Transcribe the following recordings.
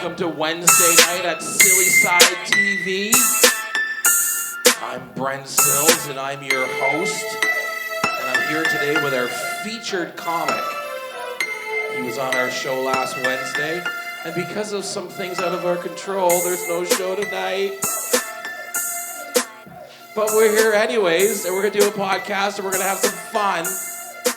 welcome to Wednesday night at Silly Side TV. I'm Brent Sills, and I'm your host. And I'm here today with our featured comic. He was on our show last Wednesday, and because of some things out of our control, there's no show tonight. But we're here anyways, and we're going to do a podcast, and we're going to have some fun,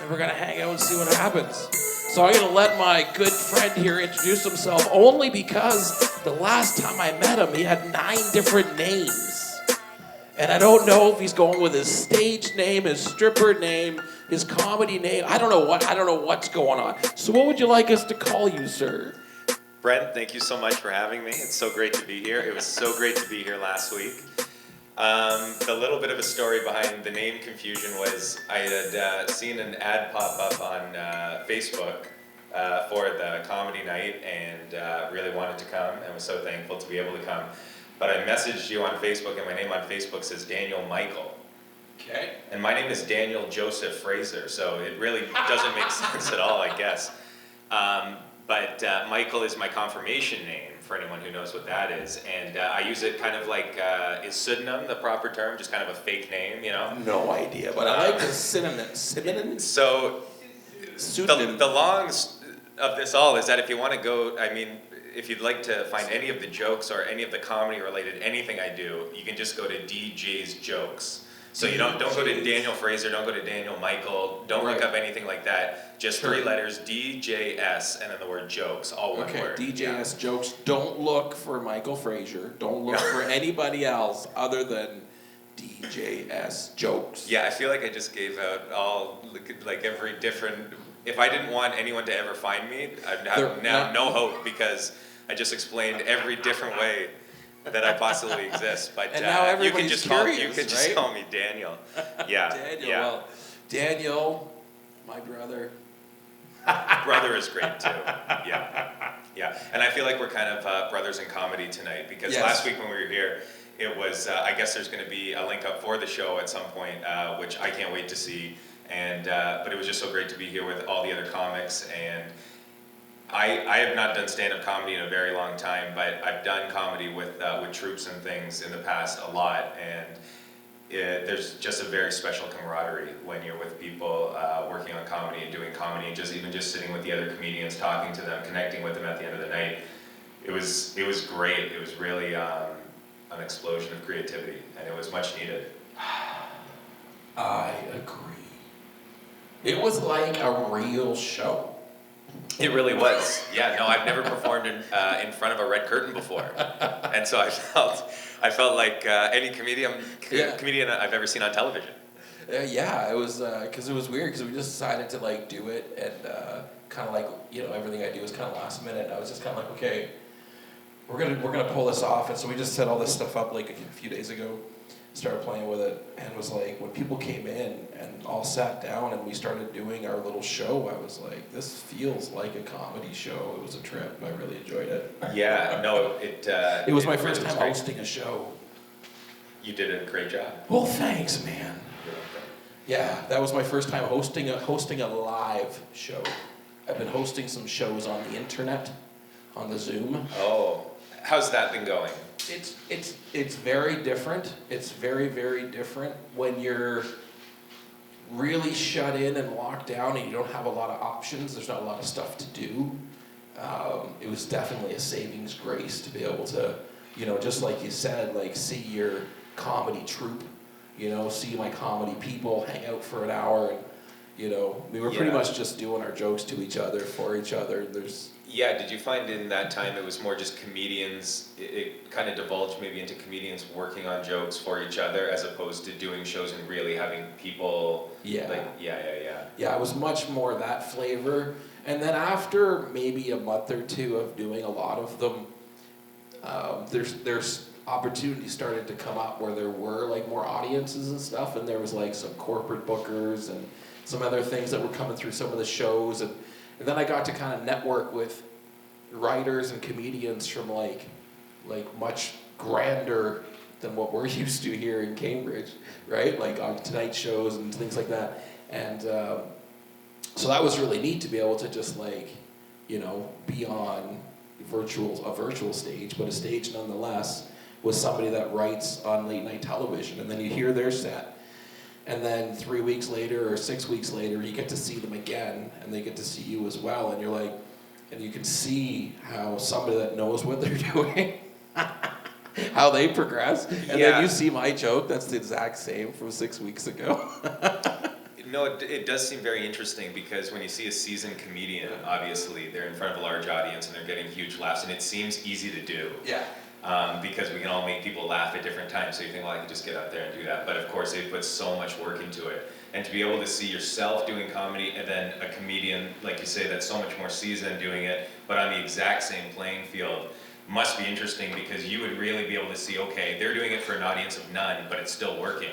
and we're going to hang out and see what happens. So I'm going to let my good friend here introduce himself, only because the last time I met him, he had 9 different names. And I don't know if he's going with his stage name, his stripper name, his comedy name. I don't know what's going on. So what would you like us to call you, sir? Brent, thank you so much for having me. It's so great to be here. It was so great to be here last week. The little bit of a story behind the name confusion was I had seen an ad pop up on Facebook for the comedy night and really wanted to come and was so thankful to be able to come. But I messaged you on Facebook, and my name on Facebook says Daniel Michael. Okay. And my name is Daniel Joseph Fraiser, so it really doesn't make sense at all, I guess. But Michael is my confirmation name, for anyone who knows what that is. And I use it kind of like, is pseudonym the proper term? Just kind of a fake name, you know? No idea, but I like the synonym. So, the longs of this all is that if you want to go, I mean, if you'd like to find any of the jokes or any of the comedy related anything I do, you can just go to DJ's Jokes. So you don't go to Daniel Fraiser, don't go to Daniel Michael, don't look up anything like that. Just 3 letters, DJS, and then the word jokes, all one word. Okay, DJS Jokes. Don't look for Michael Frazier. Don't look for anybody else other than DJS Jokes. Yeah, I feel like I just gave out all, like every different, if I didn't want anyone to ever find me, I'd have now no hope, because I just explained every different way that I possibly exist. But and now everybody's you can just curious, call me Daniel. Yeah. Daniel, yeah. well, Daniel, my brother. Brother is great too. Yeah. Yeah. And I feel like we're kind of brothers in comedy tonight, because last week when we were here, it was, I guess there's going to be a link up for the show at some point, which I can't wait to see. And but it was just so great to be here with all the other comics. And I have not done stand-up comedy in a very long time, but I've done comedy with troops and things in the past a lot, and there's just a very special camaraderie when you're with people working on comedy and doing comedy, and even just sitting with the other comedians, talking to them, connecting with them at the end of the night. It was great. It was really an explosion of creativity, and it was much needed. I agree. It was like a real show. It really was. Yeah, no, I've never performed in front of a red curtain before, and so I felt like any comedian I've ever seen on television. Yeah, it was because it was weird, because we just decided to like do it, and kind of like, you know, everything I do is kind of last minute. And I was just kind of like, okay, we're gonna pull this off, and so we just set all this stuff up like a few days ago. Started playing with it, and was like, when people came in and all sat down and we started doing our little show, I was like, this feels like a comedy show. It was a trip. I really enjoyed it. Yeah, no, it was my first time hosting a show. You did a great job. Well, thanks, man. Yeah, that was my first time hosting a live show. I've been hosting some shows on the internet, on the Zoom. Oh, how's that been going? It's very different. It's very, very different when you're really shut in and locked down and you don't have a lot of options. There's not a lot of stuff to do. It was definitely a savings grace to be able to, you know, just like you said, like see your comedy troupe, you know, see my comedy people, hang out for an hour, and, you know, we were pretty much just doing our jokes to each other, for each other. Yeah, did you find in that time it was more just comedians, it kind of divulged maybe into comedians working on jokes for each other as opposed to doing shows and really having people, Yeah, it was much more that flavor. And then after maybe a month or two of doing a lot of them, there's opportunities started to come up where there were like more audiences and stuff, and there was like some corporate bookers and some other things that were coming through some of the shows, and then I got to kind of network with writers and comedians from like much grander than what we're used to here in Cambridge, right? Like on Tonight shows and things like that. And so that was really neat to be able to just like, you know, be on a virtual stage, but a stage nonetheless, with somebody that writes on late night television, and then you hear their set. And then 3 weeks later or 6 weeks later, you get to see them again, and they get to see you as well, and you're like, and you can see how somebody that knows what they're doing, how they progress, and then you see my joke, that's the exact same from 6 weeks ago. No, it does seem very interesting because when you see a seasoned comedian, obviously they're in front of a large audience and they're getting huge laughs, and it seems easy to do. Yeah. Because we can all make people laugh at different times, so you think, well, I can just get up there and do that. But of course, they put so much work into it. And to be able to see yourself doing comedy and then a comedian, like you say, that's so much more seasoned doing it, but on the exact same playing field, must be interesting because you would really be able to see, okay, they're doing it for an audience of none, but it's still working.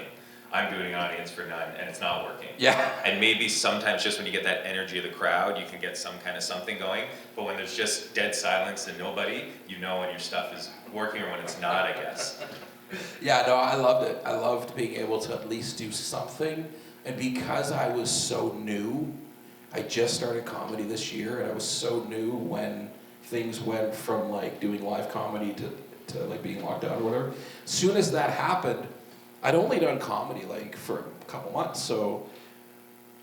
I'm doing an audience for none, and it's not working. Yeah. And maybe sometimes just when you get that energy of the crowd, you can get some kind of something going. But when there's just dead silence and nobody, you know when your stuff is working or when it's not, I guess. Yeah, no, I loved it. I loved being able to at least do something. And because I was so new, I just started comedy this year, and I was so new when things went from like doing live comedy to like being locked down or whatever. As soon as that happened, I'd only done comedy like for a couple months, so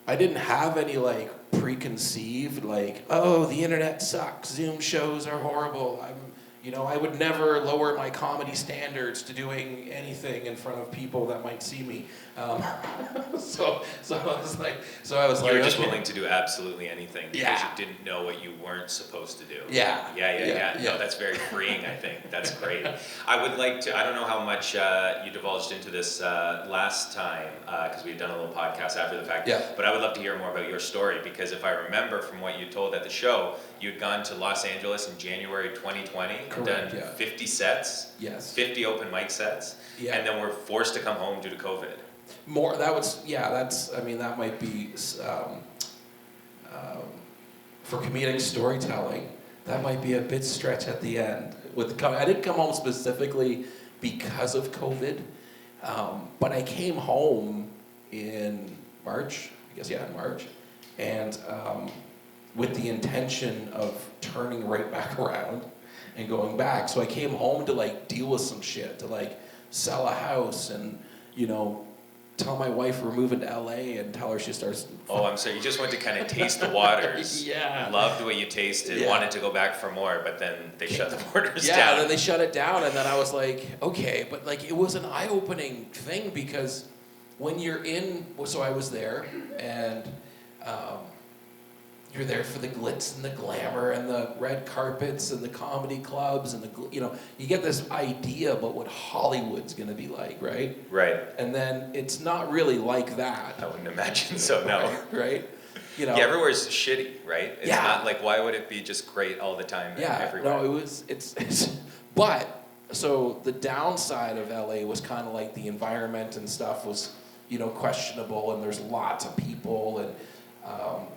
I didn't have any like preconceived like, oh, the internet sucks, Zoom shows are horrible. I would never lower my comedy standards to doing anything in front of people that might see me. So I was like, You were just okay. willing to do absolutely anything because Yeah. you didn't know what you weren't supposed to do. Yeah. Yeah. No, that's very freeing, I think. That's great. I would like to, I don't know how much you divulged into this last time, because we had done a little podcast after the fact, but I would love to hear more about your story, because if I remember from what you told at the show, you'd gone to Los Angeles in January 2020 and done 50 sets, 50 open mic sets, and then were forced to come home due to COVID. More, that might be, for comedic storytelling, that might be a bit stretch at the end. I didn't come home specifically because of COVID, but I came home in March, in March, and with the intention of turning right back around and going back. So I came home to like deal with some shit, to like sell a house and, tell my wife we're moving to LA and tell her she starts. Oh, I'm sorry. You just went to kind of taste the waters. Yeah. Loved what you tasted, wanted to go back for more, but then they shut the borders down. Yeah, then they shut it down, and then I was like, okay, but like it was an eye-opening thing because when you're so I was there, and you're there for the glitz and the glamour and the red carpets and the comedy clubs and you get this idea about what Hollywood's gonna be like, right? Right. And then it's not really like that. I wouldn't imagine so, no. Right? Yeah, everywhere's shitty, right? It's not like, why would it be just great all the time everywhere? No, but, so the downside of LA was kind of like the environment and stuff was, questionable, and there's lots of people and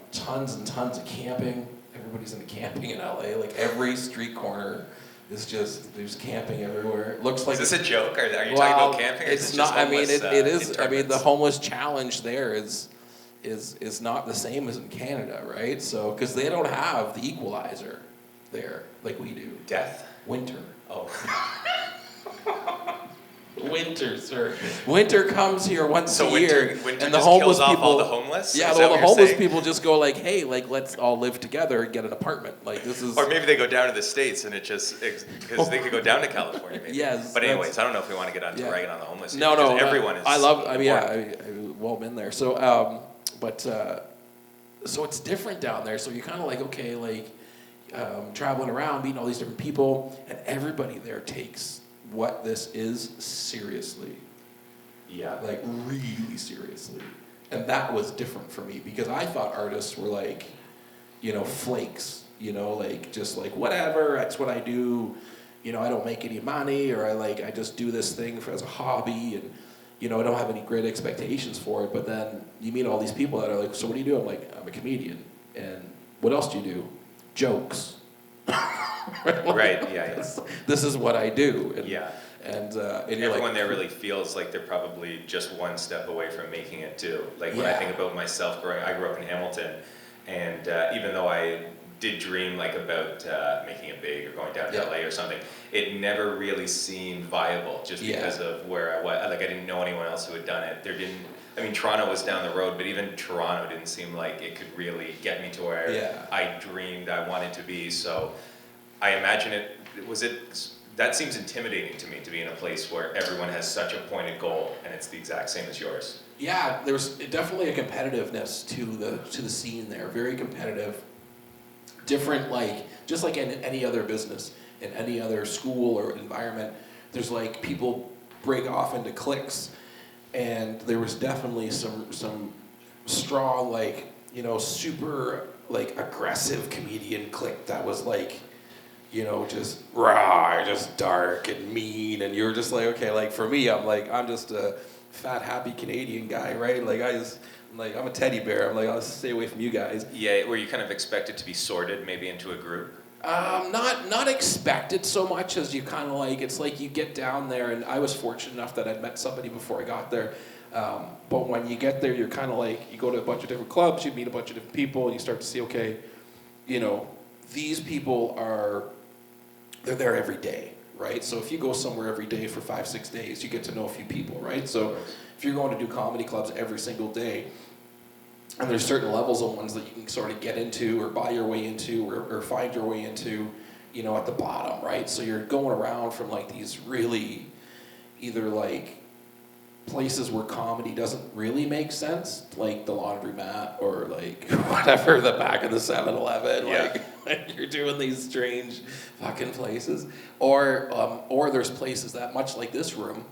tons and tons of camping. Everybody's into camping in LA. Like every street corner is just, there's camping everywhere. It looks like. Is this a joke? Are you talking about camping? Or It's is it not. just homeless, it is. interments? The homeless challenge there is not the same as in Canada, right? So because they don't have the equalizer there like we do. Death. Winter. Oh. Winter, sir. Winter comes here once a year, winter and the just homeless kills off people. all the homeless. Yeah, Is well, that the what homeless you're saying? people just go like, "Hey, like let's all live together and get an apartment." Like this is. Or maybe they go down to the States and it just because they could go down to California. Maybe. Yes. But anyways, I don't know if we want to get onto ragging on the homeless. No. Because everyone is. I love. I mean, I've well been there. So, so it's different down there. So you're kind of like, okay, like traveling around, meeting all these different people, and everybody there takes what this is seriously. Yeah. Like really seriously. And that was different for me because I thought artists were like, flakes, like just like whatever, that's what I do. I don't make any money, or I just do this thing as a hobby, and I don't have any great expectations for it. But then you meet all these people that are like, so what do you do? I'm like, I'm a comedian. And what else do you do? Jokes. Right, yeah. This is what I do. And, yeah. And everyone there really feels like they're probably just one step away from making it too. Like when I think about myself I grew up in Hamilton, and even though I did dream like about making it big or going down to LA or something, it never really seemed viable just because of where I was. Like I didn't know anyone else who had done it. I mean, Toronto was down the road, but even Toronto didn't seem like it could really get me to where I dreamed I wanted to be. So I imagine that seems intimidating to me, to be in a place where everyone has such a pointed goal and it's the exact same as yours. Yeah, there's definitely a competitiveness to the scene there. Very competitive. Different, just like in any other business, in any other school or environment, there's like people break off into cliques, and there was definitely some strong, super aggressive comedian clique that was just raw, just dark and mean, and you're just like, okay, for me, I'm just a fat happy Canadian guy, right? I'm a teddy bear. I'll stay away from you guys. Yeah, were you kind of expected to be sorted maybe into a group? Not expected so much as you kind of it's like you get down there, and I was fortunate enough that I'd met somebody before I got there. But when you get there, you're kind of you go to a bunch of different clubs, you meet a bunch of different people, and you start to see, okay, these people they're there every day, right? So if you go somewhere every day for 5-6 days, you get to know a few people, right? So if you're going to do comedy clubs every single day, and there's certain levels of ones that you can sort of get into or buy your way into or find your way into, at the bottom, right? So you're going around from these really either places where comedy doesn't really make sense, like the laundromat or whatever, the back of the 7-Eleven, you're doing these strange fucking places, or there's places that, much like this room,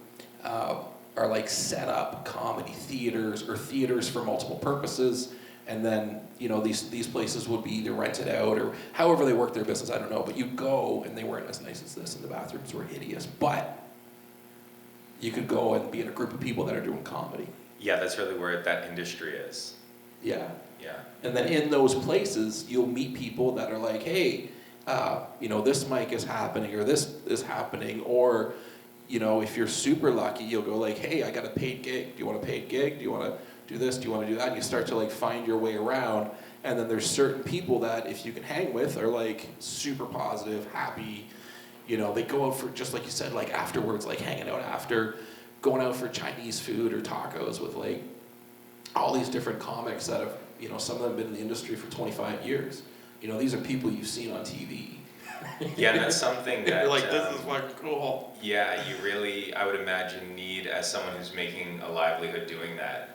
are set up comedy theaters or theaters for multiple purposes, and then these places would be either rented out or however they work their business, I don't know, but you go and they weren't as nice as this and the bathrooms were hideous, but you could go and be in a group of people that are doing comedy. Yeah, that's really where that industry is. Yeah. Yeah. And then in those places, you'll meet people that are like, hey, this mic is happening or this is happening, or if you're super lucky, you'll go hey, I got a paid gig. Do you want a paid gig? Do you want to do this? Do you want to do that? And you start to find your way around. And then there's certain people that if you can hang with are super positive, happy. They go out for, just like you said, afterwards, hanging out after, going out for Chinese food or tacos with all these different comics that have, some of them have been in the industry for 25 years. These are people you've seen on TV. Yeah, and that's something that... You're this is fucking cool. Yeah, you really, I would imagine, need as someone who's making a livelihood doing that.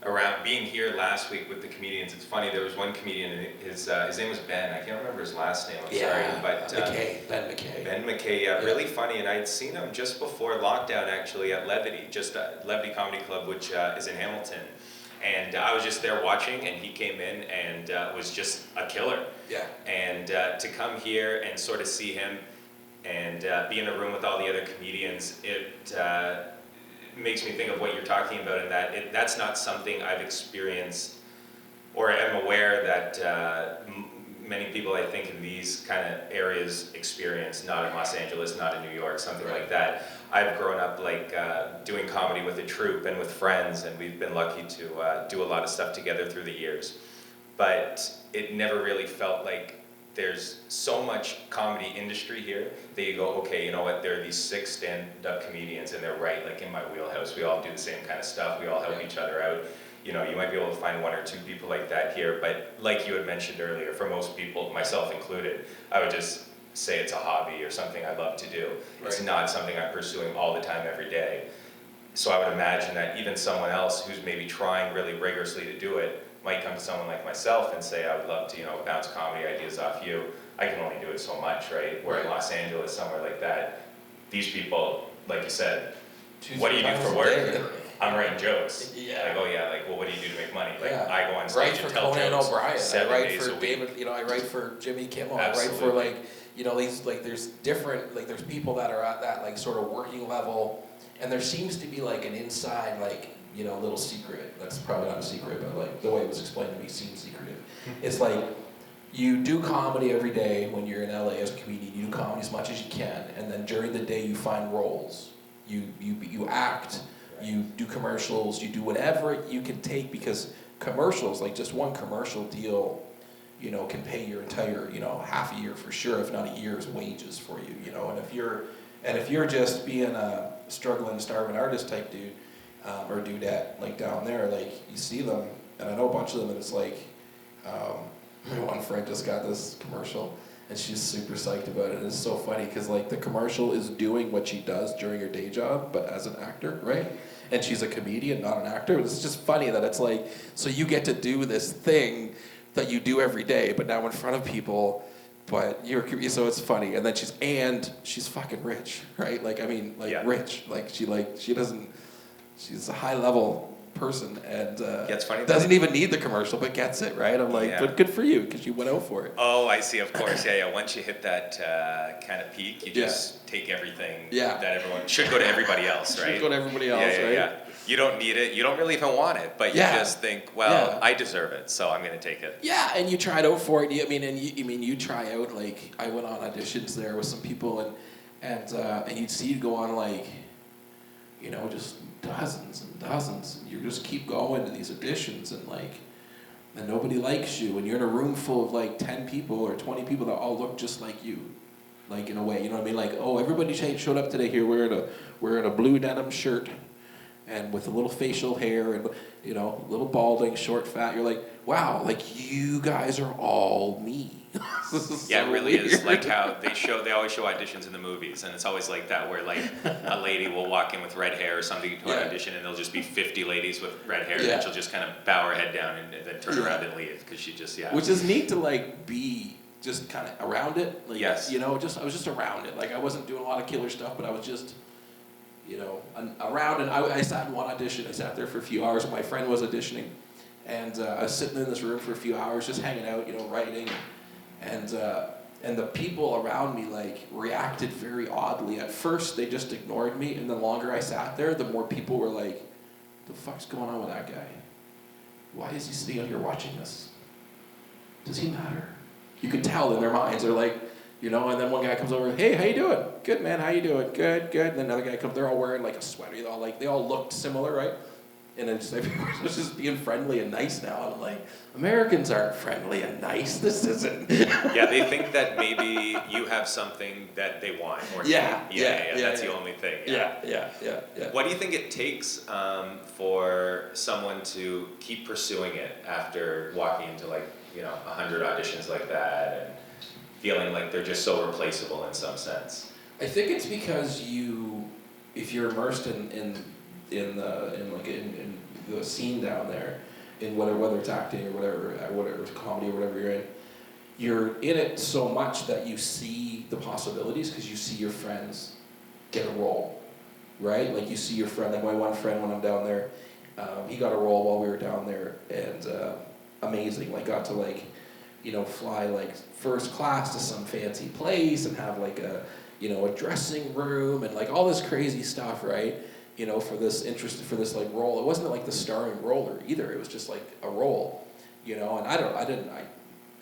Around being here last week with the comedians, it's funny, there was one comedian, his name was Ben, I can't remember his last name, I'm sorry, but... Ben McKay. Ben McKay, yeah, really funny, and I'd seen him just before lockdown, actually, at Levity, Levity Comedy Club, which is in Hamilton. And I was just there watching, and he came in and was just a killer. Yeah. And to come here and sort of see him and be in a room with all the other comedians, it makes me think of what you're talking about, in that that's not something I've experienced or am aware that many people, I think, in these kind of areas experience, not in Los Angeles, not in New York, something like that. I've grown up doing comedy with a troupe and with friends, and we've been lucky to do a lot of stuff together through the years. But it never really felt like there's so much comedy industry here that you go, okay, you know what, there are these 6 stand-up comedians, and they're right, in my wheelhouse. We all do the same kind of stuff. We all help each other out. You might be able to find 1 or 2 people like that here, but like you had mentioned earlier, for most people, myself included, I would just say it's a hobby or something I love to do. Right. It's not something I'm pursuing all the time every day. So I would imagine that even someone else who's maybe trying really rigorously to do it might come to someone like myself and say, I would love to, bounce comedy ideas off you. I can only do it so much, right? Where in Los Angeles, somewhere like that, these people, like you said, what do you do for work? I'm writing jokes. Yeah. Well, what do you do to make money? I go on stage write and for tell Conan jokes O'Brien. 7 I write days for a week. David. I write for Jimmy Kimmel. Absolutely. I write for these there's different there's people that are at that sort of working level, and there seems to be an inside little secret. That's probably not a secret, but the way it was explained to me seems secretive. It's you do comedy every day when you're in LA as a comedian. You do comedy as much as you can, and then during the day you find roles. You act. You do commercials, you do whatever you can take, because commercials, just one commercial deal, can pay your entire, half a year for sure, if not a year's wages for you, and if you're just being a struggling, starving artist type dude, or dudette, like down there, like you see them, and I know a bunch of them, and it's like, my one friend just got this commercial, and she's super psyched about it. And it's so funny because like the commercial is doing what she does during her day job, but as an actor, right? And she's a comedian, not an actor. It's just funny that it's like, so you get to do this thing that you do every day, but now in front of people, but so it's funny. And then she's fucking rich, right? Like, I mean, like rich. Like she's a high level person, and it's funny doesn't even need the commercial, but gets it, right? I'm like, but good for you, because you went out for it. Oh, I see, of course, yeah. Once you hit that kind of peak, you just take everything that everyone should go to everybody else, right? Should go to everybody else, right? Yeah. You don't need it, you don't really even want it, but you just think, well, I deserve it, so I'm going to take it. Yeah, and you tried out for it. You try out, like, I went on auditions there with some people, and you'd see you go on, like, just dozens and dozens, and you just keep going to these auditions, and nobody likes you, and you're in a room full of like 10 people or 20 people that all look just like you, like in a way, you know what I mean? Like, oh, everybody showed up today here wearing a blue denim shirt, and with a little facial hair, and little balding, short, fat. You're like, wow, like you guys are all me. It really is like how they always show auditions in the movies, and it's always like that, where like a lady will walk in with red hair or something to an audition, and there'll just be 50 ladies with red hair, and she'll just kind of bow her head down and then turn around and leave, because she just which is neat to like be just kind of around it, like, yes, I was just around it, like I wasn't doing a lot of killer stuff, but I was just around, and I sat in one audition. I sat there for a few hours, and my friend was auditioning, and I was sitting in this room for a few hours just hanging out, writing. And the people around me like reacted very oddly. At first, they just ignored me, and the longer I sat there, the more people were like, "The fuck's going on with that guy? Why is he sitting out here watching us? Does he matter?" You could tell in their minds. They're like, and then one guy comes over, "Hey, how you doing?" "Good, man. How you doing?" "Good, good." And then another guy comes. They're all wearing like a sweater. They all looked similar, right? And it's like, everyone's just being friendly and nice now. And I'm like, Americans aren't friendly and nice. This isn't. They think that maybe you have something that they want. Or that's the only thing. Yeah. What do you think it takes for someone to keep pursuing it after walking into 100 auditions like that and feeling like they're just so replaceable in some sense? I think it's because if you're immersed in the scene down there, in whether it's acting or whatever it's comedy or whatever you're in it so much that you see the possibilities, because you see your friends get a role, right? Like you see your friend, like my one friend when I'm down there, he got a role while we were down there, and amazing, like got to fly like first class to some fancy place and have like a dressing room and like all this crazy stuff, right? For this like role. It wasn't like the starring role either. It was just like a role, and I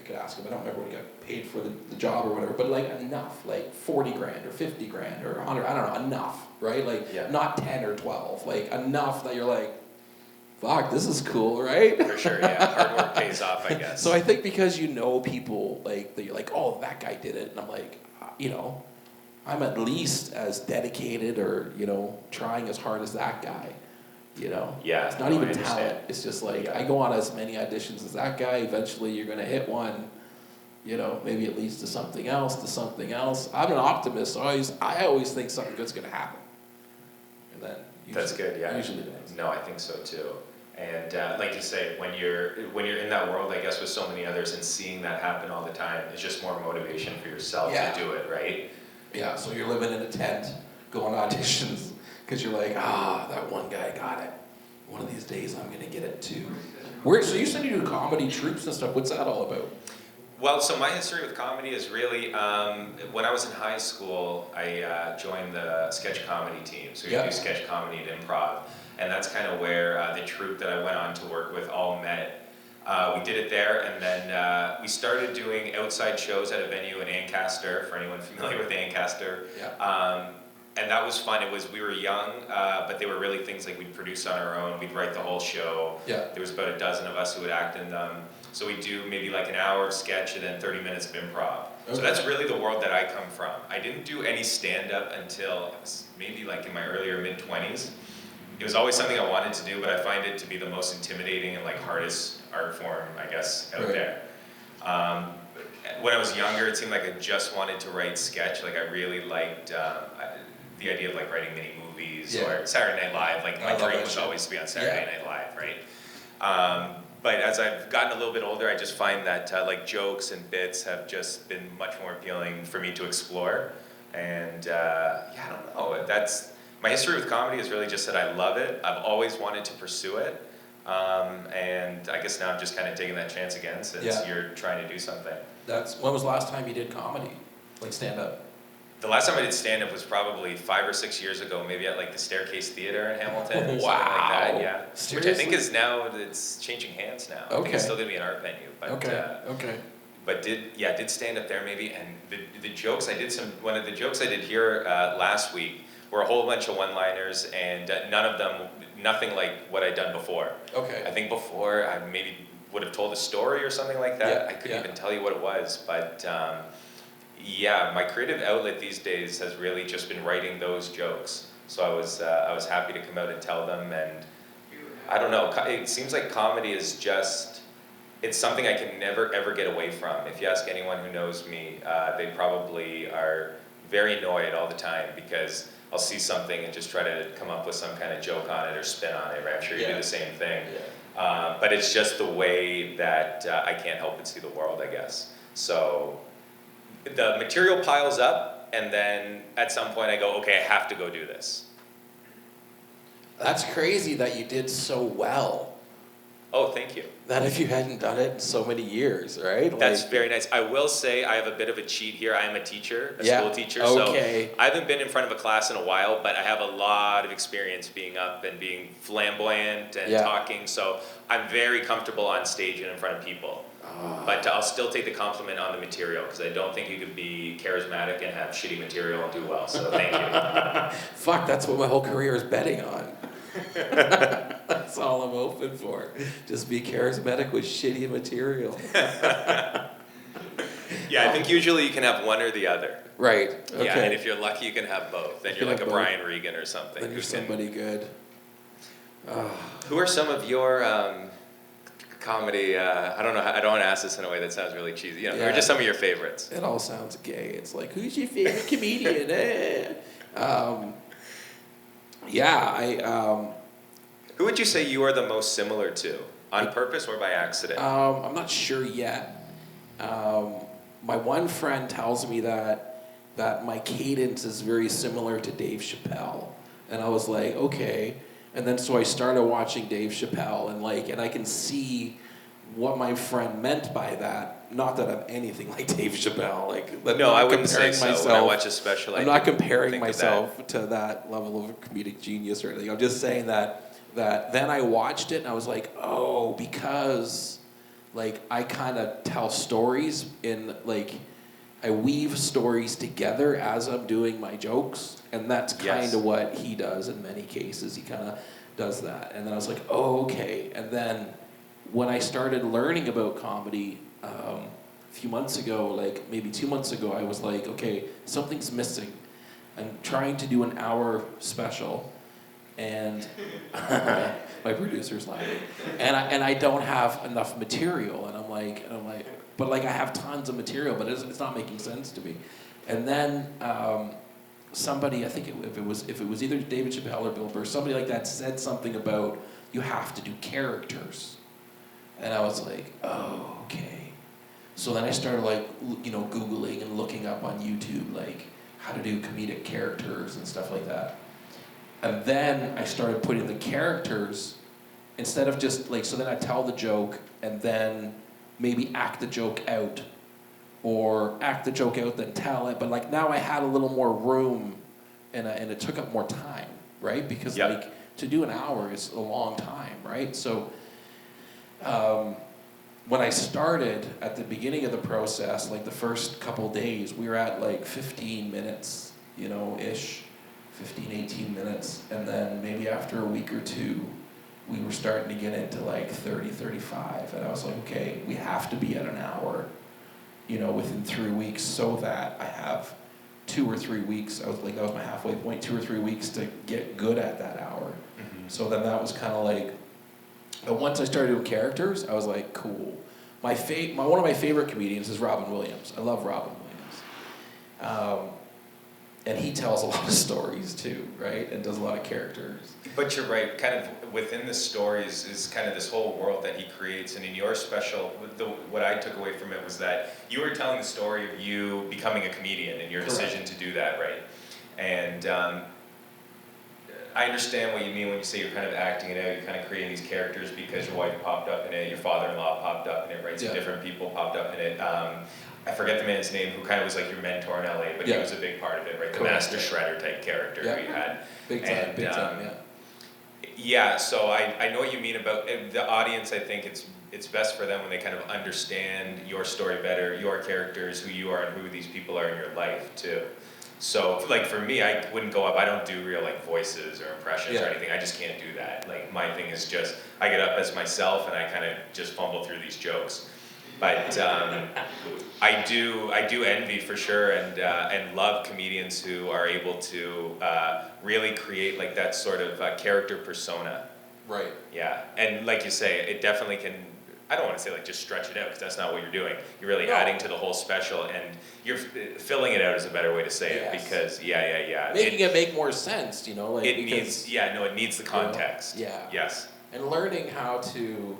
could ask him. I don't remember what he got paid for the job or whatever, but like enough, like 40 grand or 50 grand or 100, I don't know, enough, right? Like not 10 or 12, like enough that you're like, fuck, this is cool, right? For sure, yeah. Hard work pays off, I guess. So I think because people like that, you're like, oh, that guy did it, and I'm like, I'm at least as dedicated or, trying as hard as that guy, Yeah. It's not even talent. It's just like, I go on as many auditions as that guy. Eventually you're going to hit one, maybe it leads to something else, I'm an optimist, so I always think something good's going to happen. And then that's good, yeah. Usually does. No, I think so too. And like you say, when you're in that world, I guess, with so many others and seeing that happen all the time, it's just more motivation for yourself to do it, right? Yeah, so you're living in a tent, going auditions, because you're like, that one guy got it. One of these days I'm going to get it too. So you said you do comedy troupes and stuff. What's that all about? Well, so my history with comedy is really, when I was in high school, I joined the sketch comedy team. So we do sketch comedy and improv. And that's kind of where the troupe that I went on to work with all met. We did it there, and then we started doing outside shows at a venue in Ancaster, for anyone familiar with Ancaster. And that was fun. We were young, but they were really things like we'd produce on our own. We'd write the whole show. Yeah. There was about a dozen of us who would act in them. So we'd do maybe like an hour of sketch and then 30 minutes of improv. Okay. So that's really the world that I come from. I didn't do any stand-up until I was maybe like in my earlier mid-20s. It was always something I wanted to do, but I find it to be the most intimidating and like hardest art form, I guess, out there. When I was younger, it seemed like I just wanted to write sketch. Like I really liked the idea of like writing mini movies or Saturday Night Live. Like my dream was always to be on Saturday Night Live, right? But as I've gotten a little bit older, I just find that like jokes and bits have just been much more appealing for me to explore. And I don't know. That's my history with comedy is really just that I love it. I've always wanted to pursue it. And I guess now I'm just kind of taking that chance again since you're trying to do something. When was the last time you did comedy, like stand-up? The last time I did stand-up was probably 5 or 6 years ago, maybe at like the Staircase Theater in Hamilton. Or something like that, yeah. Seriously? Which I think is now, it's changing hands now. I think it's still going to be an art venue. But, But did stand-up there maybe, and the jokes, one of the jokes I did here last week were a whole bunch of one-liners, and nothing like what I'd done before. Okay. I think before I maybe would have told a story or something like that. I couldn't even tell you what it was, but my creative outlet these days has really just been writing those jokes. So I was happy to come out and tell them, and I don't know, it seems like comedy is just, it's something I can never ever get away from. If you ask anyone who knows me, they probably are very annoyed all the time because I'll see something and just try to come up with some kind of joke on it or spin on it, right? I'm sure you do the same thing. But it's just the way that I can't help but see the world, I guess. So the material piles up, and then at some point I go, okay, I have to go do this. That's crazy that you did so well. Oh, thank you. That if you hadn't done it in so many years, right? That's very nice. I will say I have a bit of a cheat here. I am a teacher, a school teacher, so I haven't been in front of a class in a while, but I have a lot of experience being up and being flamboyant and talking, so I'm very comfortable on stage and in front of people. But I'll still take the compliment on the material, because I don't think you could be charismatic and have shitty material and do well, so thank you. Fuck, that's what my whole career is betting on. That's all I'm hoping for. Just be charismatic with shitty material. I think usually you can have one or the other. Right. Okay. Yeah, and if you're lucky, you can have both. Then you're like a Brian Regan or something. Then you're somebody good. Who are some of your comedy? I don't know. I don't want to ask this in a way that sounds really cheesy. Who are just some of your favorites? It all sounds gay. It's like, who's your favorite comedian? Who would you say you are the most similar to, on purpose or by accident? I'm not sure yet. My one friend tells me that my cadence is very similar to Dave Chappelle, and I was like, okay. And then so I started watching Dave Chappelle, and I can see what my friend meant by that. Not that I'm anything like Dave Chappelle. No, I wouldn't say so. When I watch a special, I'm not comparing myself to that level of comedic genius or anything. I'm just saying that then I watched it and I was like, oh, because I kind of tell stories I weave stories together as I'm doing my jokes, and that's kind of what he does in many cases. He kind of does that, and then I was like, oh, okay. And then when I started learning about comedy a few months ago, maybe 2 months ago, I was like, okay, something's missing. I'm trying to do an hour special, and my producer's laughing, and I don't have enough material, and I'm like, but I have tons of material, but it's not making sense to me. And then somebody, I think if it was either David Chappelle or Bill Burr, somebody like that said something about you have to do characters, and I was like, oh, okay. So then I started Googling and looking up on YouTube how to do comedic characters and stuff like that. And then I started putting the characters, instead of just so then I tell the joke and then maybe act the joke out, or act the joke out then tell it, but now I had a little more room, and it took up more time, right? Because to do an hour is a long time, right? So when I started at the beginning of the process, the first couple days, we were at 15 minutes, ish, 15, 18 minutes. And then maybe after a week or two, we were starting to get into like 30, 35. And I was like, okay, we have to be at an hour, within 3 weeks, so that I have 2 or 3 weeks. I was like, that was my halfway point, 2 or 3 weeks to get good at that hour. Mm-hmm. So then that was kind of like, but once I started doing characters, I was like, cool. One of my favorite comedians is Robin Williams. I love Robin Williams. And he tells a lot of stories too, right? And does a lot of characters. But you're right, kind of within the stories is kind of this whole world that he creates. And in your special, what I took away from it was that you were telling the story of you becoming a comedian and your decision to do that, right? And I understand what you mean when you say you're kind of acting it out, you're kind of creating these characters because your wife popped up in it, your father-in-law popped up in it, right? Some different people popped up in it. I forget the man's name who kind of was like your mentor in LA, but he was a big part of it, right? The Master Shredder type character who you had. Big time, yeah. Yeah, so I know what you mean about the audience. I think it's best for them when they kind of understand your story better, your characters, who you are, and who these people are in your life too. So like for me, I wouldn't go up, I don't do real like voices or impressions or anything. I just can't do that. Like my thing is just, I get up as myself and I kind of just fumble through these jokes. But I do envy for sure and love comedians who are able to really create like that sort of character persona. Right. Yeah, and like you say, it definitely can. I don't want to say like just stretch it out because that's not what you're doing. You're really adding to the whole special, and you're filling it out is a better way to say it because making it make more sense, like it needs it needs the context. Yes. And learning how to.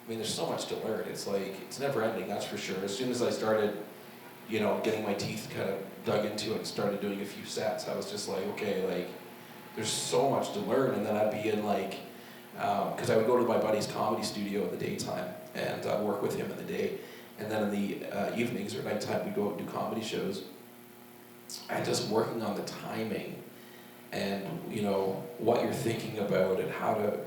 I mean, there's so much to learn. It's like, it's never ending, that's for sure. As soon as I started, getting my teeth kind of dug into it and started doing a few sets, I was just like, okay, like, there's so much to learn. And then I'd be in like, because I would go to my buddy's comedy studio in the daytime and work with him in the day. And then in the evenings or nighttime, we'd go out and do comedy shows. And just working on the timing and, what you're thinking about and how to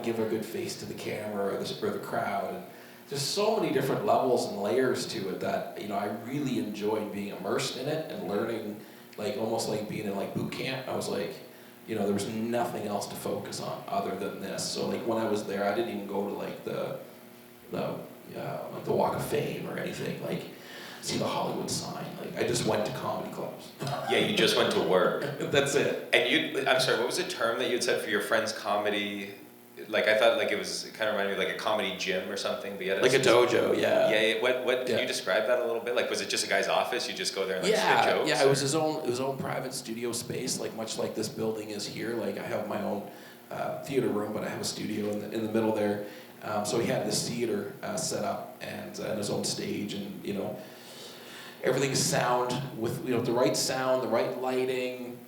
give a good face to the camera or the crowd. And just so many different levels and layers to it that, I really enjoyed being immersed in it and learning, like almost like being in like boot camp. I was like, there was nothing else to focus on other than this. So like when I was there, I didn't even go to like the Walk of Fame or anything, like see the Hollywood sign. Like I just went to comedy clubs. Yeah, you just went to work. That's it. And I'm sorry, what was the term that you had said for your friend's comedy? Like I thought, like it kind of reminded me of like a comedy gym or something. But yeah, like a dojo, yeah. Yeah. What? Can you describe that a little bit? Like, was it just a guy's office? You just go there and like spit jokes? Yeah. It was his own private studio space, like much like this building is here. Like I have my own theater room, but I have a studio in the middle there. So he had this theater set up and his own stage, and everything's sound with the right sound, the right lighting.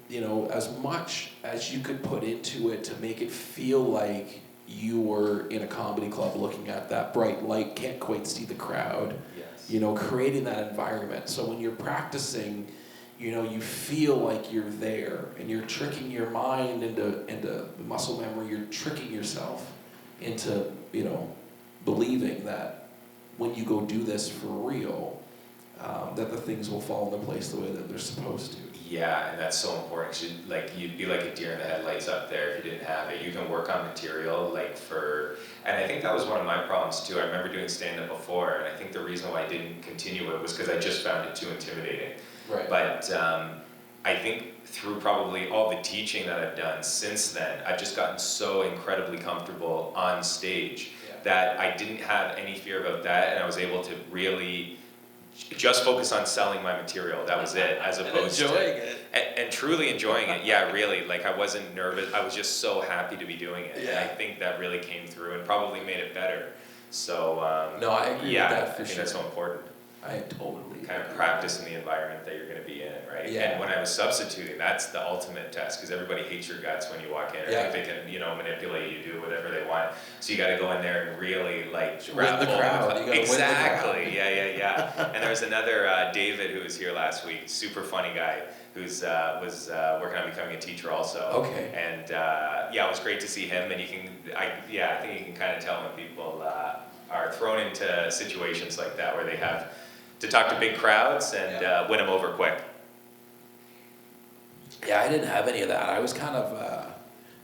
As much as you could put into it to make it feel like you were in a comedy club looking at that bright light, can't quite see the crowd. Yes. Creating that environment. So when you're practicing, you feel like you're there and you're tricking your mind into muscle memory. You're tricking yourself into, believing that when you go do this for real, that the things will fall into place the way that they're supposed to. Yeah, and that's so important. 'Cause you'd be like a deer in the headlights up there if you didn't have it. You can work on material and I think that was one of my problems too. I remember doing stand-up before, and I think the reason why I didn't continue it was because I just found it too intimidating. Right. But I think through probably all the teaching that I've done since then, I've just gotten so incredibly comfortable on stage that I didn't have any fear about that, and I was able to really just focus on selling my material. That was it, as opposed and enjoying it. And truly enjoying it. Yeah, really. Like I wasn't nervous. I was just so happy to be doing it. Yeah. And I think that really came through and probably made it better. So no, I agree with that for I think sure. that's so important. I totally kind of practice in the environment that you're going to be in, right? Yeah. And when I was substituting, that's the ultimate test because everybody hates your guts when you walk in. Or think they can, manipulate you, do whatever they want. So you got to go in there and really win the crowd. Exactly. Yeah. And there was another David who was here last week, super funny guy who's was working on becoming a teacher also. Okay. And it was great to see him. And I think you can kind of tell when people are thrown into situations like that where they have to talk to big crowds and win them over quick. Yeah, I didn't have any of that. I was kind of,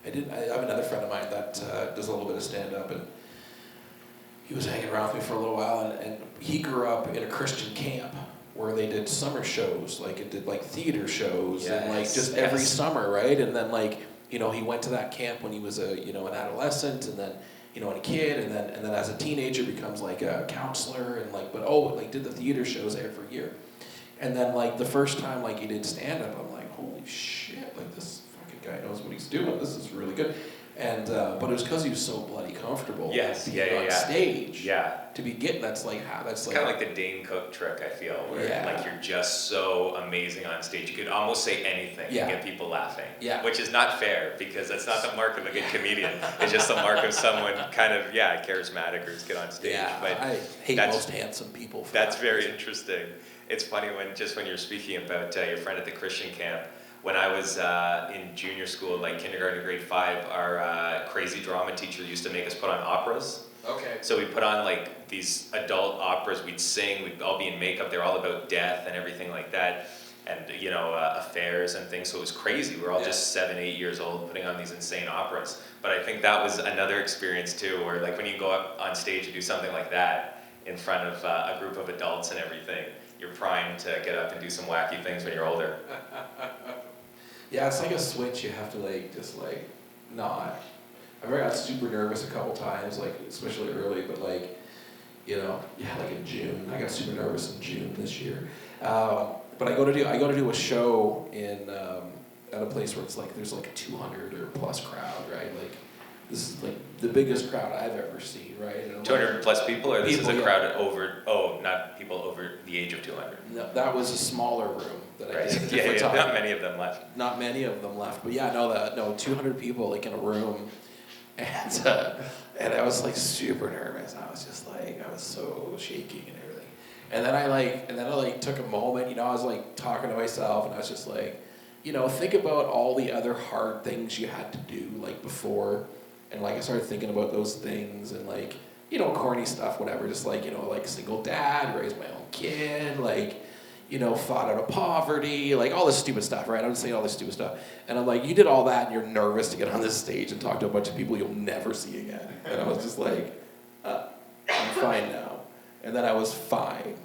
I have another friend of mine that does a little bit of stand-up, and he was hanging around with me for a little while, and he grew up in a Christian camp where they did summer shows, like it did like theater shows, and like just every summer, right? And then like, you know, he went to that camp when he was an adolescent, and then, you know, and a kid, and then as a teenager becomes like a counselor, and like, did the theater shows every year. And then like the first time like he did stand-up, I'm like, holy shit, like this fucking guy knows what he's doing, this is really good. And but it was because he was so bloody comfortable being on stage. Yeah. To be getting that's like it's kind of like the Dane Cook trick, I feel, where like you're just so amazing on stage. You could almost say anything and get people laughing. Yeah. Which is not fair, because that's not the mark of a good comedian. It's just the mark of someone kind of charismatic or just get on stage. Yeah. But I hate most handsome people for that's very interesting. It's funny when you're speaking about your friend at the Christian camp. When I was in junior school, like kindergarten, grade 5, our crazy drama teacher used to make us put on operas. Okay. So we put on like these adult operas, we'd sing, we'd all be in makeup, they're all about death and everything like that, and affairs and things, so it was crazy. We were all just 7, 8 years old putting on these insane operas. But I think that was another experience too, where like when you go up on stage and do something like that in front of a group of adults and everything, you're primed to get up and do some wacky things when you're older. Yeah, it's like a switch. You have to like just like not. I remember I got super nervous a couple times, like especially early, but like, like in June. I got super nervous in June this year. But I go to do a show in at a place where it's like there's like a 200 or plus crowd, right? Like this is like the biggest crowd I've ever seen, right? 200 plus people, or this is a crowd not people over the age of 200? No, that was a smaller room that I did. Yeah, not many of them left. Not many of them left, but 200 people like in a room, and I was like super nervous. I was just like, I was so shaking and everything. And then I took a moment, I was like talking to myself, and I was just like, think about all the other hard things you had to do like before. And like I started thinking about those things, and like, corny stuff, whatever, just like, like single dad, raised my own kid, like, fought out of poverty, like all this stupid stuff, right? I'm just saying all this stupid stuff. And I'm like, you did all that and you're nervous to get on this stage and talk to a bunch of people you'll never see again. And I was just like, I'm fine now. And then I was fine.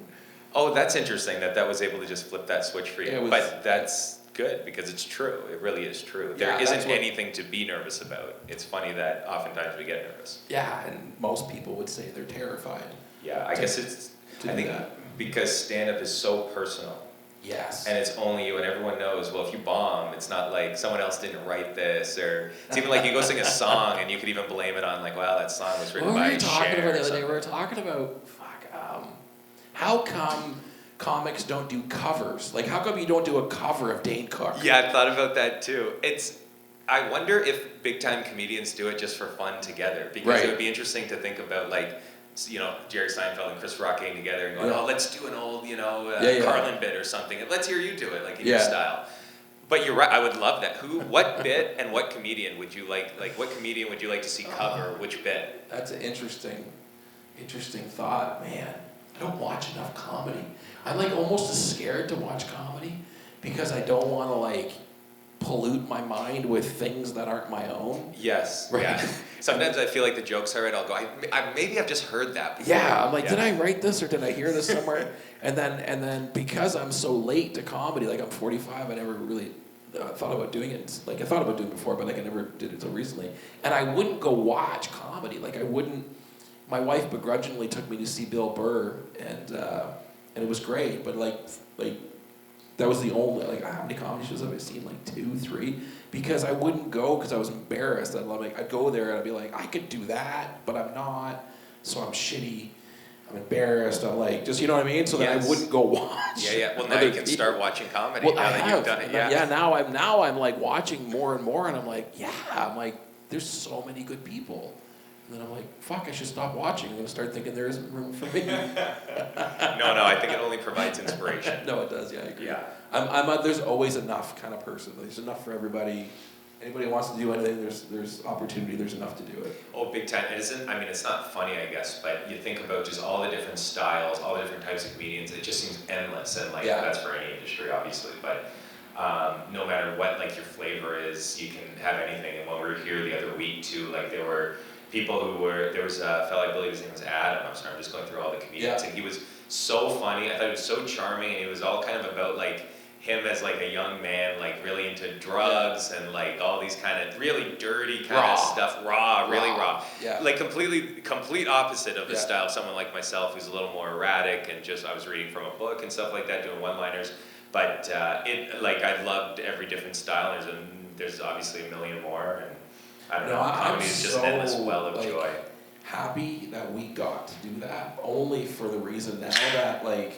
Oh, that's interesting that was able to just flip that switch for you. But that's good, because it's true. It really is true. There isn't anything to be nervous about. It's funny that oftentimes we get nervous. Yeah, and most people would say they're terrified. Yeah, I think because stand-up is so personal. Yes. And it's only you, and everyone knows, well, if you bomb, it's not like someone else didn't write this, or it's even like you go sing a song and you could even blame it on like, wow, that song was written by Cher. We were talking about, how come comics don't do covers? Like, how come you don't do a cover of Dane Cook? Yeah, I thought about that too. I wonder if big-time comedians do it just for fun together, because it would be interesting to think about, like, Jerry Seinfeld and Chris Rock getting together and going, let's do an old, Carlin bit or something. Let's hear you do it, like in your style. But you're right, I would love that. What bit and what comedian would you like what comedian would you like to see cover which bit? That's an interesting thought, man. I don't watch enough comedy. I'm like almost as scared to watch comedy because I don't want to like pollute my mind with things that aren't my own. Yes. Right. Yeah. Sometimes I feel like the jokes are right. I'll go, maybe I've just heard that before. Yeah, I'm like, did I write this or did I hear this somewhere? and then because I'm so late to comedy, like I'm 45, I never really thought about doing it. Like I thought about doing it before, but like I never did it until recently. And I wouldn't go watch comedy. Like I wouldn't. My wife begrudgingly took me to see Bill Burr, and it was great. But like that was the only, like, how many comedy shows have I seen? Like 2, 3? Because I wouldn't go because I was embarrassed. I'd go there and I'd be like, I could do that, but I'm not. So I'm shitty. I'm embarrassed. I'm like, just, you know what I mean? So then I wouldn't go watch. Yeah. Well, now you can start watching comedy now that you've done it. Yeah. Now I'm like watching more and more, and I'm like, there's so many good people. And then I'm like, fuck, I should stop watching. I'm going to start thinking there isn't room for me. No, I think it only provides inspiration. No, it does, yeah, I agree. Yeah. I'm a there's always enough kind of person. There's enough for everybody. Anybody who wants to do anything, there's opportunity, there's enough to do it. Oh, big time. It's not funny, I guess, but you think about just all the different styles, all the different types of comedians, it just seems endless, and that's for any industry, obviously, but no matter what like your flavor is, you can have anything. And when we were here the other week too, like there were people there was a fellow, I believe his name was Adam, I'm sorry, I'm just going through all the comedians, and he was so funny. I thought he was so charming, and he was all kind of about like him as like a young man, like really into drugs and like all these kind of really dirty kind of stuff, really raw. Yeah. Like complete opposite of the style of someone like myself who's a little more erratic and just I was reading from a book and stuff like that, doing one-liners. But I loved every different style. There's obviously a million more, and I don't know. Comedy is just an endless well of joy. Happy that we got to do that, only for the reason now that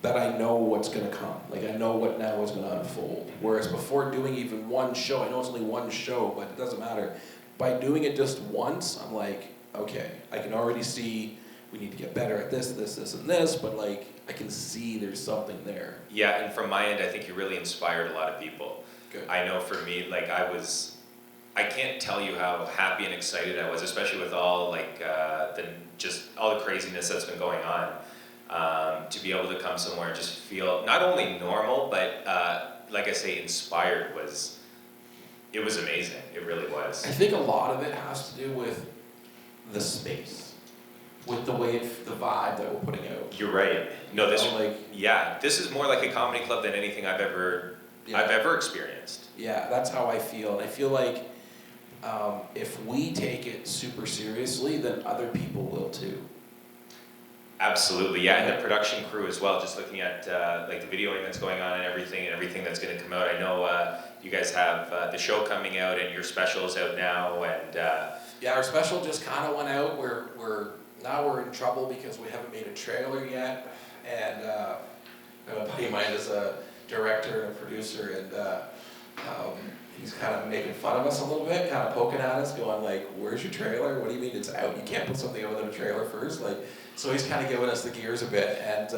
that I know what's gonna come. Like I know what now is gonna unfold. Whereas before doing even one show, I know it's only one show, but it doesn't matter. By doing it just once, I'm like, okay, I can already see we need to get better at this, and this, but like I can see there's something there. Yeah, and from my end, I think you really inspired a lot of people. Good. I know for me, like I can't tell you how happy and excited I was, especially with all like all the craziness that's been going on, to be able to come somewhere and just feel not only normal, but like I say, inspired it was amazing. It really was. I think a lot of it has to do with the space, with the way the vibe that we're putting out. You're right. No, this is more like a comedy club than anything I've ever experienced. Yeah, that's how I feel. And I feel like if we take it super seriously, then other people will too. Absolutely, yeah, and the production crew as well. Just looking at like the videoing that's going on and everything that's going to come out. I know you guys have the show coming out and your special's out now, and yeah, our special just kind of went out. We're in trouble because we haven't made a trailer yet, and a buddy of mine is a director and a producer, and he's kind of making fun of us a little bit, kind of poking at us, going like, "Where's your trailer? What do you mean it's out? You can't put something out without a trailer first?" Like, so he's kind of giving us the gears a bit, and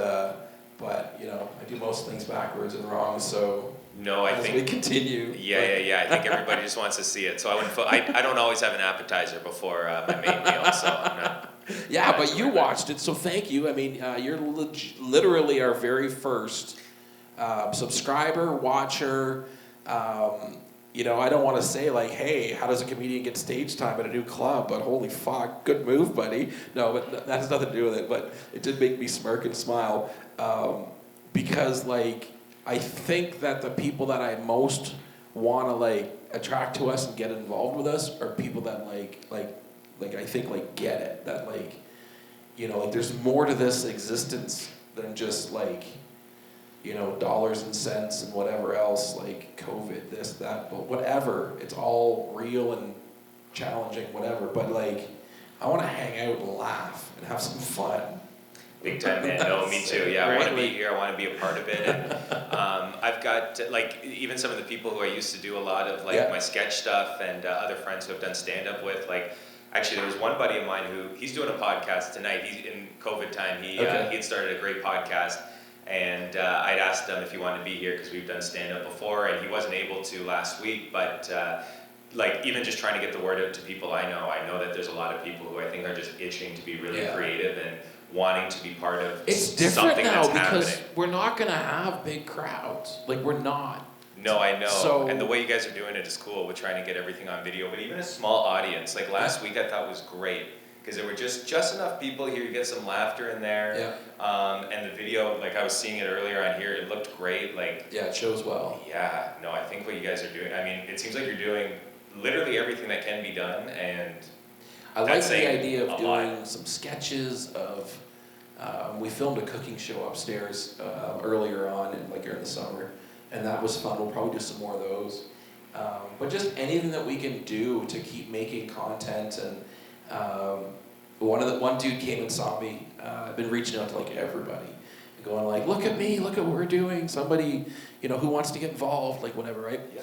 but you know, I do most things backwards and wrong, so. No, I think we continue. Yeah. I think everybody just wants to see it. So I don't always have an appetizer before my main meal, so I'm not. Yeah, but you watched it, so thank you. I mean, you're literally our very first subscriber, watcher. You know, I don't want to say like, hey, how does a comedian get stage time at a new club? But holy fuck, good move, buddy. No, but that has nothing to do with it. But it did make me smirk and smile because like. I think that the people that I most want to like attract to us and get involved with us are people that like I think like get it, that like, you know, like there's more to this existence than just like, you know, dollars and cents and whatever else, like COVID, this, that, but whatever. It's all real and challenging, whatever. But like, I want to hang out and laugh and have some fun. Big time, man. No, me too. Yeah, I want to be here. I want to be a part of it. And I've got like even some of the people who I used to do a lot of like my sketch stuff and other friends who have done stand up with. Like, actually, there was one buddy of mine who he's doing a podcast tonight. He's in COVID time. He had started a great podcast, and I'd asked him if he wanted to be here because we've done stand up before, and he wasn't able to last week, but. Like even just trying to get the word out to people I know that there's a lot of people who I think are just itching to be really creative and wanting to be part of it's different something now that's because happening. We're not going to have big crowds. Like we're not. No, I know. So, and the way you guys are doing it is cool with trying to get everything on video. But even a small audience, like last week I thought was great because there were just enough people here. You get some laughter in there. Yeah. And the video, like I was seeing it earlier on here, it looked great. Like yeah, it shows well. Yeah. No, I think what you guys are doing. I mean, it seems like you're doing literally everything that can be done, and I like the idea of doing some sketches of. We filmed a cooking show upstairs earlier on, like during the summer, and that was fun. We'll probably do some more of those. But just anything that we can do to keep making content. And one dude came and saw me. I've been reaching out to like everybody, going like, "Look at me! Look at what we're doing! Somebody, you know, who wants to get involved? Like whatever, right?" Yeah.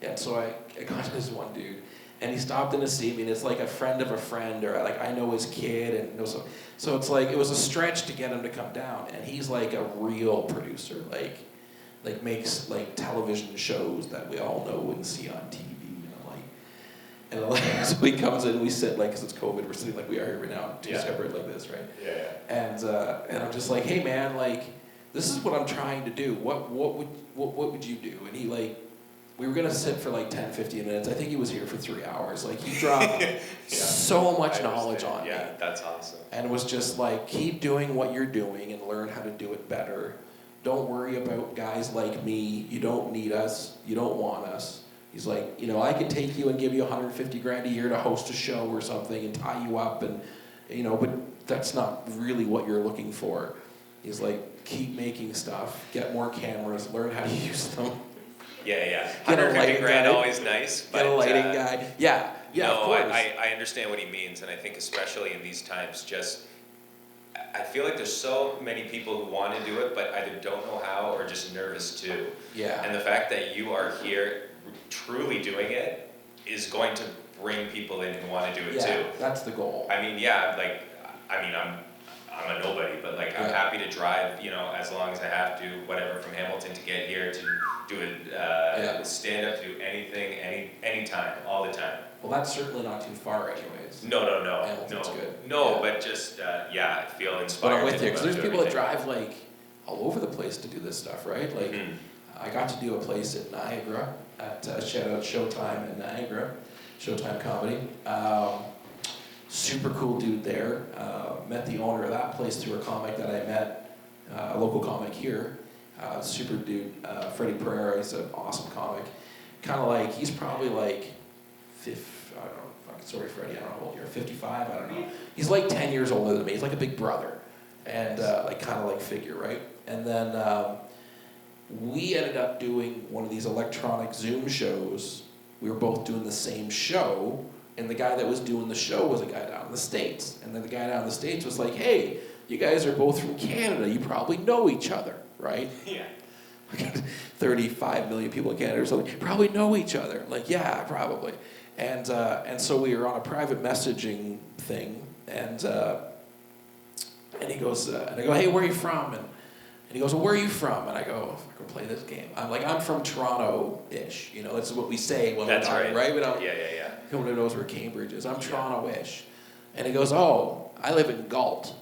And so I got this one dude. And he stopped in to see me, and it's like a friend of a friend, or like I know his kid, and so it's like it was a stretch to get him to come down. And he's like a real producer, like makes like television shows that we all know and see on TV, and I'm like, so he comes in, and we sit like, because it's COVID, we're sitting like we are here right now, two separate like this, right? Yeah. And I'm just like, hey man, like, this is what I'm trying to do. What would you do? And he like, we were gonna sit for like 10, 15 minutes. I think he was here for 3 hours. Like he dropped so much knowledge on me. Yeah, that's awesome. And was just like, keep doing what you're doing and learn how to do it better. Don't worry about guys like me. You don't need us. You don't want us. He's like, you know, I could take you and give you 150 grand a year to host a show or something and tie you up and, you know, but that's not really what you're looking for. He's like, keep making stuff, get more cameras, learn how to use them. Yeah. Get a 150 lighting grand guy. Always nice, but Get a lighting guy. Yeah, no, of course. I understand what he means, and I think especially in these times, just I feel like there's so many people who want to do it, but either don't know how or just nervous too. Yeah. And the fact that you are here truly doing it is going to bring people in who want to do it too. That's the goal. I mean, I'm a nobody, but like I'm happy to drive, you know, as long as I have to, whatever, from Hamilton to get here, to do it, stand up, do anything, anytime, all the time. Well, that's certainly not too far anyways. No. Hamilton's good. No, Yeah. but just, I feel But inspired. I'm with you, because there's people that everything. drive like all over the place to do this stuff, right? Like, I got to do a place at Niagara, at shout out Showtime in Niagara, Showtime Comedy. Super cool dude there. Met the owner of that place through a comic that I met, a local comic here. Super dude, Freddie Pereira. He's an awesome comic. Kind of like, he's probably like, I don't know, sorry Freddie, I don't know how old you're, 55, I don't know. He's like 10 years older than me. He's like a big brother, and like kind of like figure, right? And then we ended up doing one of these electronic Zoom shows. We were both doing the same show, and the guy that was doing the show was a guy down in the States. And then the guy down in the States was like, hey, you guys are both from Canada. You probably know each other, right? Yeah. 35 million people in Canada or something. You probably know each other. Like, yeah, probably. And so we were on a private messaging thing, and he goes, and I go, hey, where are you from? And he goes, well, where are you from? And I go, if I can play this game. I'm like, I'm from Toronto-ish. You know, that's what we say when we're talking, right? We don't, Yeah. nobody knows where Cambridge is. I'm Toronto-ish. And he goes, oh, I live in Galt,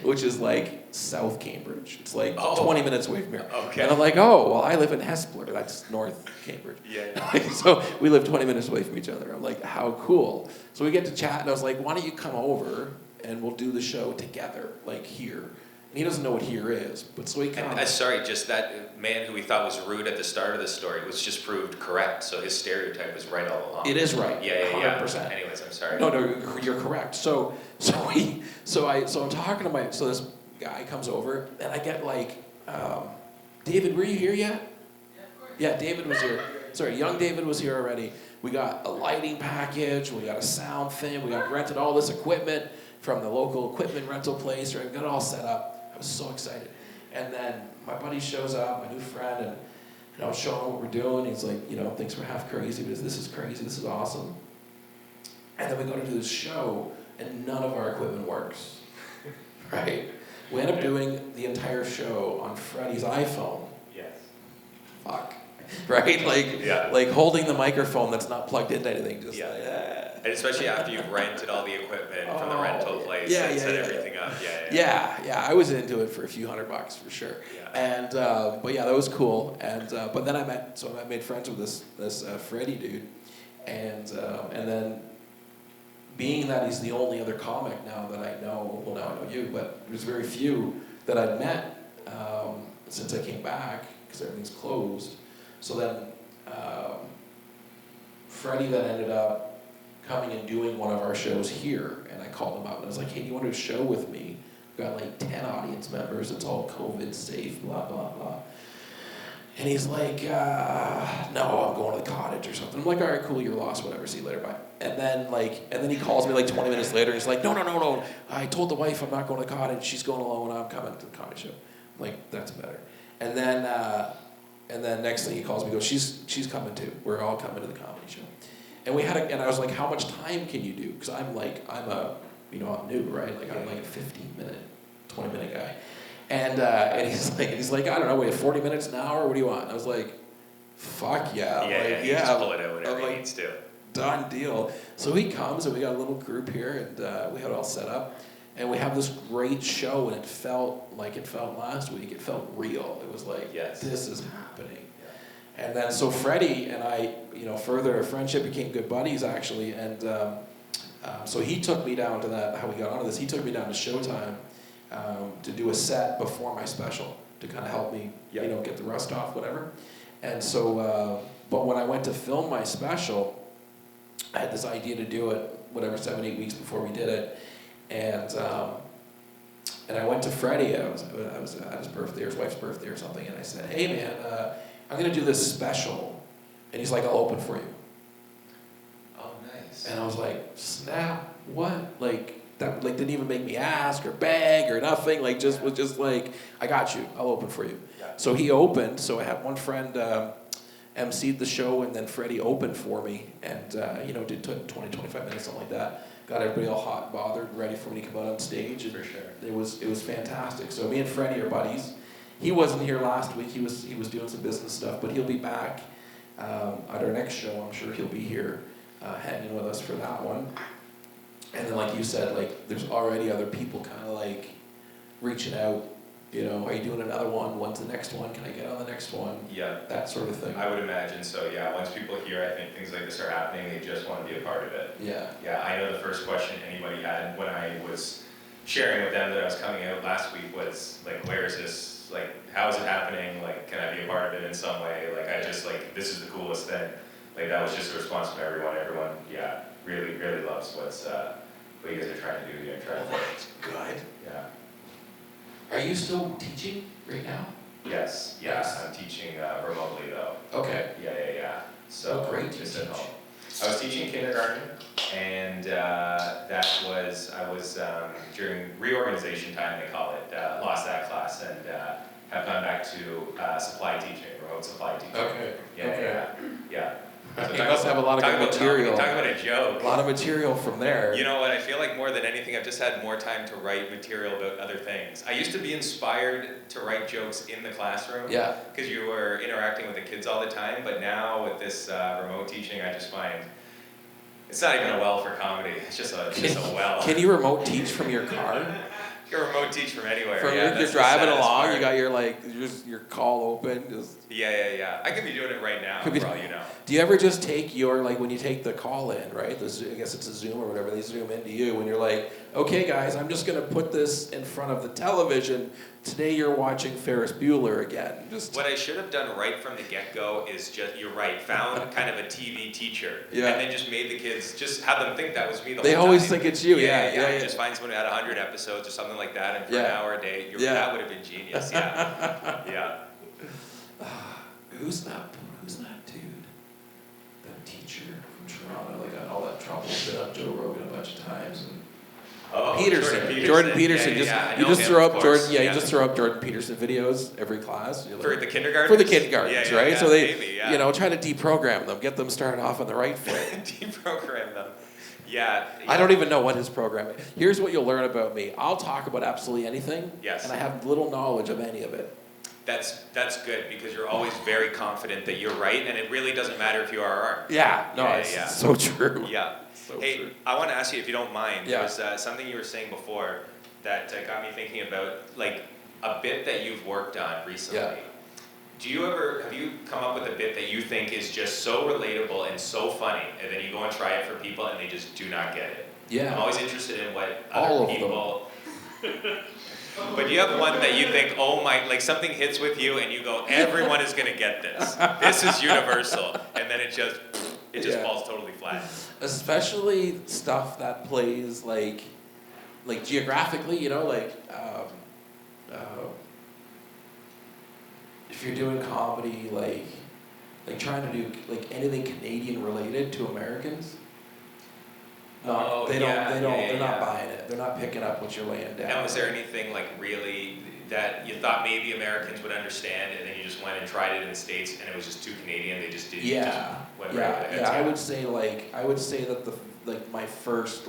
which is like South Cambridge. It's like 20 minutes away from here. Okay. And I'm like, oh, well, I live in Hespeler. That's North Cambridge. Yeah. So we live 20 minutes away from each other. I'm like, how cool. So we get to chat, and I was like, why don't you come over, and we'll do the show together, like here. And he doesn't know what here is, but so he comes. And, sorry, just that man who we thought was rude at the start of the story was just proved correct. So his stereotype was right all along. It is right. Yeah. 100%. Anyways, I'm sorry. No, you're correct. So I'm talking to so this guy comes over, and I get like, David, were you here yet? Yeah, of course. Yeah, David was here. Sorry, young David was here already. We got a lighting package, we got a sound thing, we got rented all this equipment from the local equipment rental place, right? We got it all set up. I was so excited. And then my buddy shows up, my new friend, and I was showing him what we're doing. He's like, you know, thinks we're half crazy, but this is crazy, this is awesome. And then we go to do this show, and none of our equipment works, right? We end up doing the entire show on Freddie's iPhone. Yes. Fuck. Right? Like holding the microphone that's not plugged into anything. Just like, And especially after you've rented all the equipment from the rental place and set everything up. Yeah, I was into it for a few $100 for sure. Yeah. And but yeah, that was cool. And but then I made friends with this Freddie dude, and then being that he's the only other comic now that I know. Well, now I know you, but there's very few that I'd met since I came back because everything's closed. So then Freddie then ended up coming and doing one of our shows here, and I called him up and I was like, hey, do you want to do a show with me? We've got like 10 audience members, it's all COVID safe, blah, blah, blah. And he's like, no, I'm going to the cottage or something. I'm like, all right, cool, you're lost, whatever, see you later, bye. And then he calls me like 20 minutes later, and he's like, no, I told the wife I'm not going to the cottage, she's going alone, I'm coming to the comedy show. I'm like, that's better. And then next thing he calls me, he goes, she's coming too. We're all coming to the comedy show. And and I was like, how much time can you do? Because I'm new, right? Like I'm like a 15-minute, 20-minute guy. And he's like, I don't know, wait, 40 minutes an hour? What do you want? And I was like, fuck yeah. Yeah, just pull it out whenever he needs to. Done deal. So he comes, and we got a little group here, and we had it all set up. And we have this great show, and it felt like it felt last week. It felt real. It was like, this is happening. Yeah. And then so Freddie and I, further our friendship, became good buddies actually. And so he took me down to that. How we got onto this? He took me down to Showtime to do a set before my special to kind of help me, get the rust off, whatever. And so, but when I went to film my special, I had this idea to do it, 7-8 weeks before we did it. And I went to Freddie. I was at his birthday or his wife's birthday or something, and I said, "Hey man, I'm gonna do this special," and he's like, "I'll open for you." Oh, nice. And I was like, "Snap! What? Like that? Like didn't even make me ask or beg or nothing. Like was just like, I got you. I'll open for you." Yeah. So he opened. So I had one friend emceed the show, and then Freddie opened for me, and did 20-25 minutes, something like that. Got everybody all hot and bothered, ready for me to come out on stage. And for sure. It was fantastic. So me and Freddie are buddies. He wasn't here last week. He was doing some business stuff, but he'll be back at our next show. I'm sure he'll be here hanging with us for that one. And then, like you said, like there's already other people kind of like reaching out. Are you doing another one? When's the next one? Can I get on the next one? Yeah. That sort of thing. I would imagine so, yeah. Once people hear, I think things like this are happening, they just want to be a part of it. Yeah. Yeah, I know the first question anybody had when I was sharing with them that I was coming out last week was, like, where is this? Like, how is it happening? Like, can I be a part of it in some way? Like, this is the coolest thing. Like, that was just a response from everyone. Everyone, yeah, really, really loves what you guys are trying to do here. That's good. Yeah. Are you still teaching right now? Yes, I'm teaching remotely though. Okay. Yeah. So what grade just do you at teach? home. I was teaching kindergarten, and I was during reorganization time, they call it, lost that class and have gone back to supply teaching, remote supply teaching. Okay. Yeah. So You must have a lot of good material. Talk about a joke. A lot of material from there. You know what, I feel like more than anything, I've just had more time to write material about other things. I used to be inspired to write jokes in the classroom. Yeah. Because you were interacting with the kids all the time, but now with this remote teaching, I just find it's not even a well for comedy. It's just a well. Can you remote teach from your car? You can remote teach from anywhere. From yeah, you're driving along, you got your call open. Yeah. I could be doing it right now, for all you know. Do you ever just take when you take the call in, right? I guess it's a Zoom or whatever, they zoom into you when you're like, okay guys, I'm just going to put this in front of the television. Today you're watching Ferris Bueller again. What I should have done right from the get-go is you're right, found kind of a TV teacher. Yeah. And then just made the kids, just have them think that was me the whole time. They always think it's you, yeah. Just find someone who had 100 episodes or something like that, and for an hour a day, that would have been genius, yeah. Who's that dude? That teacher from Toronto, like got all that trouble, been up Joe Rogan a bunch of times. Jordan Peterson. You just throw up Jordan Peterson videos every class. For the kindergartens? For the kindergartens, right? Yeah, so they, maybe, try to deprogram them, get them started off on the right foot. Deprogram them. Yeah. I don't even know what his program is. Here's what you'll learn about me. I'll talk about absolutely anything. Yes. And I have little knowledge of any of it. That's good, because you're always very confident that you're right, and it really doesn't matter if you are or aren't. It's so true. Yeah. So hey, true. I want to ask you, if you don't mind, Yeah. there was something you were saying before that got me thinking about, like, a bit that you've worked on recently. Yeah. Have you come up with a bit that you think is just so relatable and so funny, and then you go and try it for people and they just do not get it? Yeah. I'm always interested in what All other of people... But you have one that you think, like something hits with you and you go, everyone is going to get this. This is universal. And then it just falls totally flat. Especially stuff that plays like geographically, if you're doing comedy, like trying to do like anything Canadian related to Americans. They're not buying it. They're not picking up what you're laying down. And was there anything like really that you thought maybe Americans would understand, and then you just went and tried it in the States, and it was just too Canadian? They just didn't. I would say that my first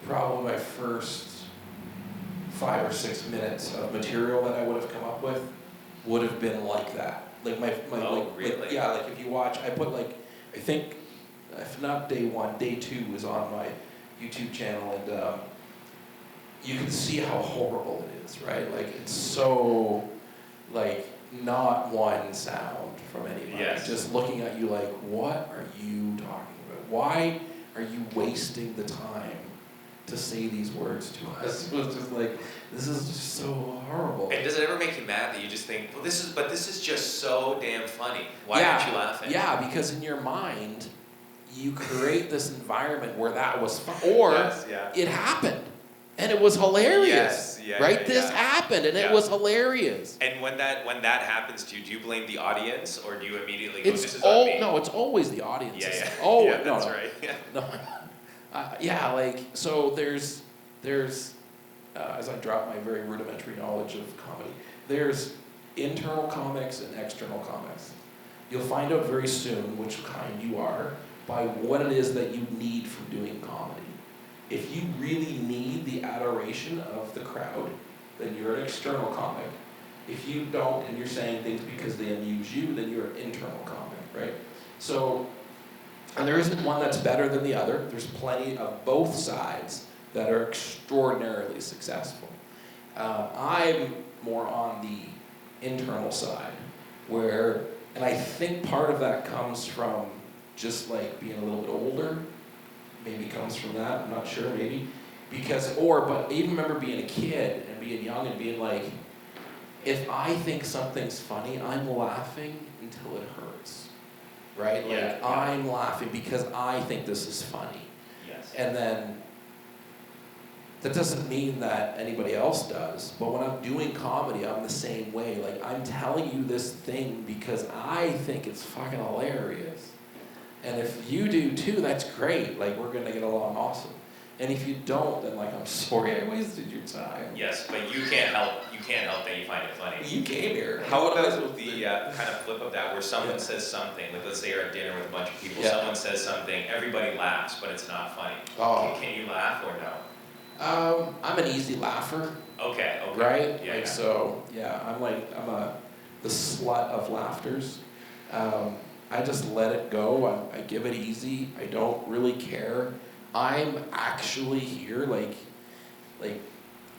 probably my first 5 or 6 minutes of material that I would have come up with would have been like that. Really? If you watch, I put I think, if not day 1, day 2 is on my YouTube channel, and you can see how horrible it is, right? Like, it's so, like, not one sound from anybody. Yes. Just looking at you like, what are you talking about? Why are you wasting the time to say these words to us? It was just like, this is just so horrible. And does it ever make you mad that you just think, well, this is just so damn funny. Why aren't you laughing? Yeah, because in your mind, you create this environment where that was fun, or it happened, and it was hilarious. Right? This happened, and it was hilarious. And when that happens to you, do you blame the audience, or do you immediately go, this is on me? No, it's always the audience. Yeah. Oh, yeah, no, that's no. right. Yeah. Like, so there's as I drop my very rudimentary knowledge of comedy, there's internal comics and external comics. You'll find out very soon which kind you are by what it is that you need from doing comedy. If you really need the adoration of the crowd, then you're an external comic. If you don't, and you're saying things because they amuse you, then you're an internal comic, right? So, and there isn't one that's better than the other. There's plenty of both sides that are extraordinarily successful. I'm more on the internal side, where, and I think part of that comes from just like being a little bit older. Maybe comes from that, I'm not sure, maybe. But I even remember being a kid and being young and being like, if I think something's funny, I'm laughing until it hurts, right? Like, I'm laughing because I think this is funny. Yes. And then, that doesn't mean that anybody else does, but when I'm doing comedy, I'm the same way. Like, I'm telling you this thing because I think it's fucking hilarious. And if you do too, that's great. Like, we're gonna get along awesome. And if you don't, then like, I'm sorry I wasted your time. Yes, but you can't help that you find it funny. You came here. How about the kind of flip of that, where someone says something, like let's say you're at dinner with a bunch of people, someone says something, everybody laughs, but it's not funny. Oh. Can you laugh or no? I'm an easy laugher. Okay. Right? Yeah. So, I'm the slut of laughters. I just let it go. I give it easy. I don't really care. I'm actually here, like,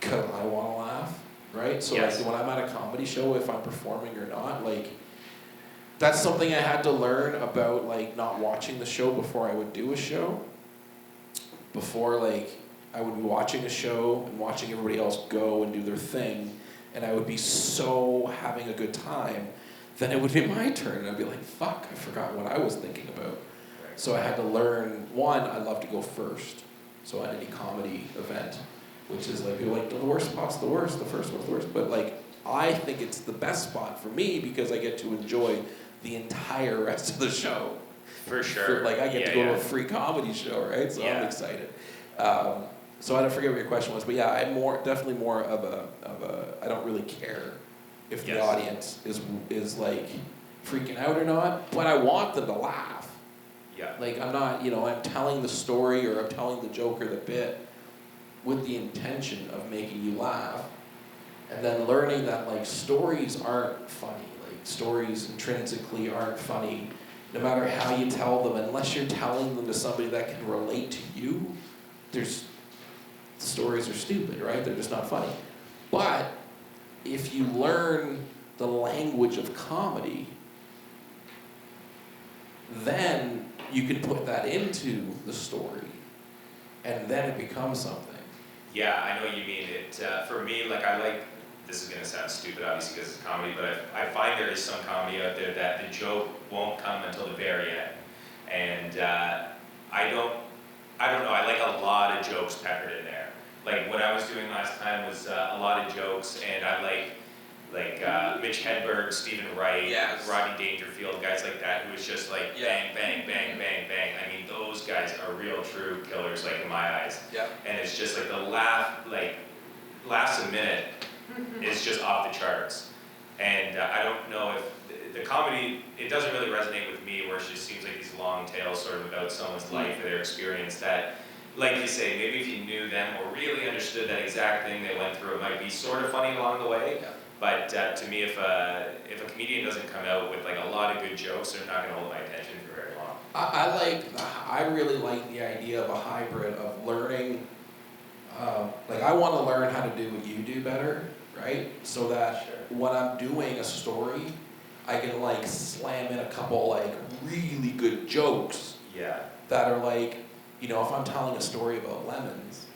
cause I want to laugh, right? So like, when I'm at a comedy show, if I'm performing or not, like, that's something I had to learn about, like, not watching the show before I would do a show. Before, like, I would be watching a show and watching everybody else go and do their thing, and I would be so having a good time. Then it would be my turn, and I'd be like, fuck, I forgot what I was thinking about. So I had to learn, one, I love to go first. So at any comedy event, which is like, people are like, the worst spot's the worst, the first one's the worst. But like, I think it's the best spot for me because I get to enjoy the entire rest of the show. For sure. I get to go to a free comedy show, right? So I'm excited. So I don't forget what your question was, but I'm definitely more of a, I don't really care if the audience is like freaking out or not, but I want them to laugh. Yeah. Like, I'm not, I'm telling the story or I'm telling the joke or the bit with the intention of making you laugh, and then learning that like stories aren't funny. Like, stories intrinsically aren't funny, no matter how you tell them, unless you're telling them to somebody that can relate to you. Stories are stupid, right? They're just not funny. But if you learn the language of comedy, then you can put that into the story, and then it becomes something. Yeah, I know what you mean. For me, this is going to sound stupid, obviously, because it's comedy, but I find there is some comedy out there that the joke won't come until the very end. And I don't know, I like a lot of jokes peppered in there. Like, what I was doing last time was a lot of jokes, and I like Mitch Hedberg, Stephen Wright, Rodney Dangerfield, guys like that, who is just like bang, bang, bang, bang, bang. I mean, those guys are real true killers, like, in my eyes. Yeah. And it's just like the laughs a minute is just off the charts. And I don't know if the comedy, it doesn't really resonate with me, where it just seems like these long tales sort of about someone's life or their experience that, like you say, maybe if you knew them or really understood that exact thing they went through, it might be sort of funny along the way. Yeah. But to me, if a comedian doesn't come out with like a lot of good jokes, they're not going to hold my attention for very long. I really like the idea of a hybrid of learning. Like I want to learn how to do what you do better, right? So that when I'm doing a story, I can like slam in a couple like really good jokes. Yeah. That are like, if I'm telling a story about lemons,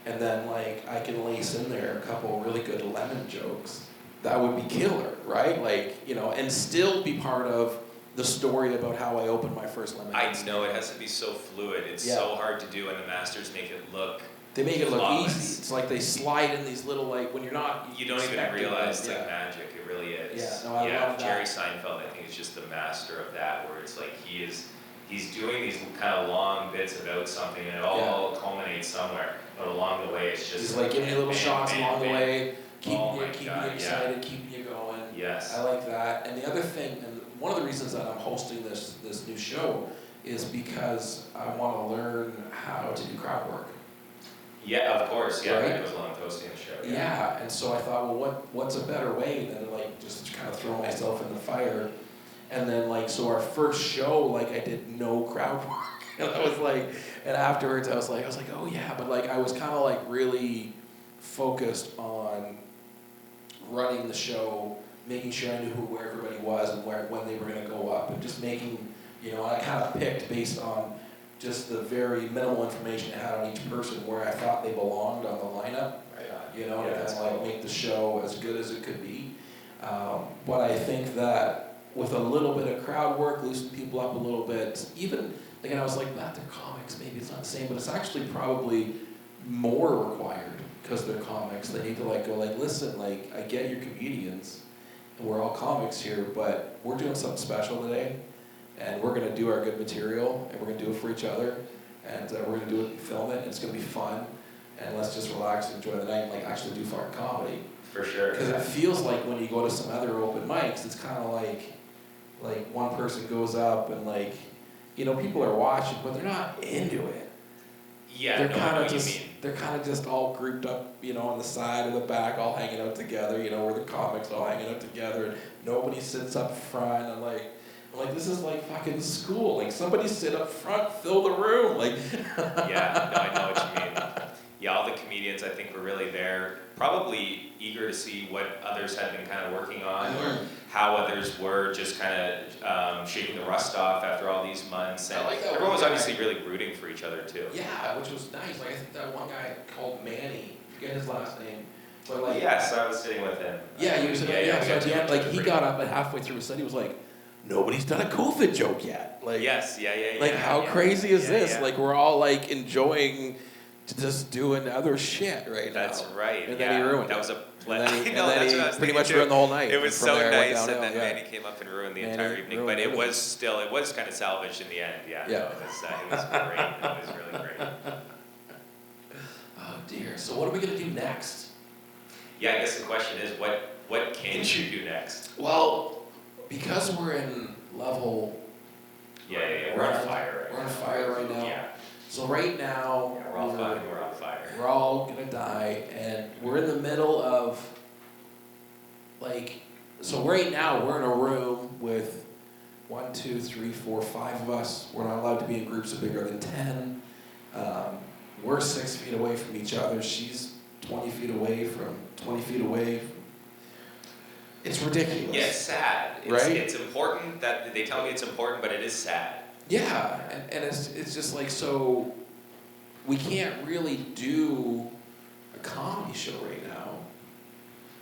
and then like I can lace in there a couple really good lemon jokes, that would be killer, right? Like, and still be part of the story about how I opened my first lemon. I know it has to be so fluid. It's so hard to do, and the masters make it look. They make it flawless. Look easy. It's like they slide in these little like when you're not. You don't even realize it's like magic. It really is. Yeah, no, I love that. Jerry Seinfeld, I think, is just the master of that, where it's like he's doing these kind of long bits about something, and it all culminates somewhere. But along the way, it's just he's like giving you little shots along the way, keeping you excited, keeping you going. Yes. I like that. And the other thing, and one of the reasons that I'm hosting this new show is because I want to learn how to do crowd work. Yeah, of course. Yeah, right? It was along hosting the show. Yeah, and so I thought, well, what's a better way than like just kind of throw myself in the fire, and then like so our first show, like I did no crowd work, and I was like, and afterwards I was like, oh yeah, but like I was kind of like really focused on running the show, making sure I knew where everybody was and when they were gonna go up, and just making, I kind of picked based on just the very minimal information I had on each person where I thought they belonged on the lineup, to kind of like make the show as good as it could be. But I think that with a little bit of crowd work, loosen people up a little bit, even, again, I was like, they're comics, maybe it's not the same, but it's actually probably more required because they're comics. They need to like go like, listen, like I get you're comedians and we're all comics here, but we're doing something special today. And we're going to do our good material, and we're going to do it for each other, and we're going to do it and film it, and it's going to be fun, and let's just relax and enjoy the night and like actually do fucking comedy. For sure. Because it feels like when you go to some other open mics, it's kind of like one person goes up and like, people are watching, but they're not into it. Yeah, they're kind of just all grouped up, on the side or the back, all hanging out together, we're the comics all hanging out together, and nobody sits up front, and like, this is like fucking school. Like, somebody sit up front, fill the room. Like, yeah, no, I know what you mean. Yeah, all the comedians, I think, were really there, probably eager to see what others had been kind of working on, or how others were just kind of shaking the rust off after all these months. And everyone was obviously really rooting for each other, too. Yeah, which was nice. Like, I think that one guy called Manny, I forget his last name. But like, yes, I was sitting with him. Yeah, he was. So at the end, like, he got up and halfway through his set, he was like, nobody's done a COVID joke yet. Like, yes, Like, how crazy is this? Like, we're all like enjoying just doing other shit right now. That's right. And then he ruined it. That was a plan. And then he pretty much ruined the whole night. It was so nice, and then Manny came up and ruined the entire evening. But it was kind of salvaged in the end. Yeah. Yeah. No, it was great. It was really great. Oh dear. So what are we gonna do next? Yeah, I guess the question is, what can you do next? Well, because we're in level. Yeah. We're on fire. We're on fire right now. Yeah. So right now, we're all fine. We're on fire. We're all gonna die, and we're in the middle of, like, so right now we're in a room with 1, 2, 3, 4, 5 of us. We're not allowed to be in groups of bigger than 10. We're 6 feet away from each other. She's 20 feet away from 20 feet away. It's ridiculous. Yeah, it's sad. Right? It's important that they tell me it's important, but it is sad. Yeah, and it's just like, so we can't really do a comedy show right now,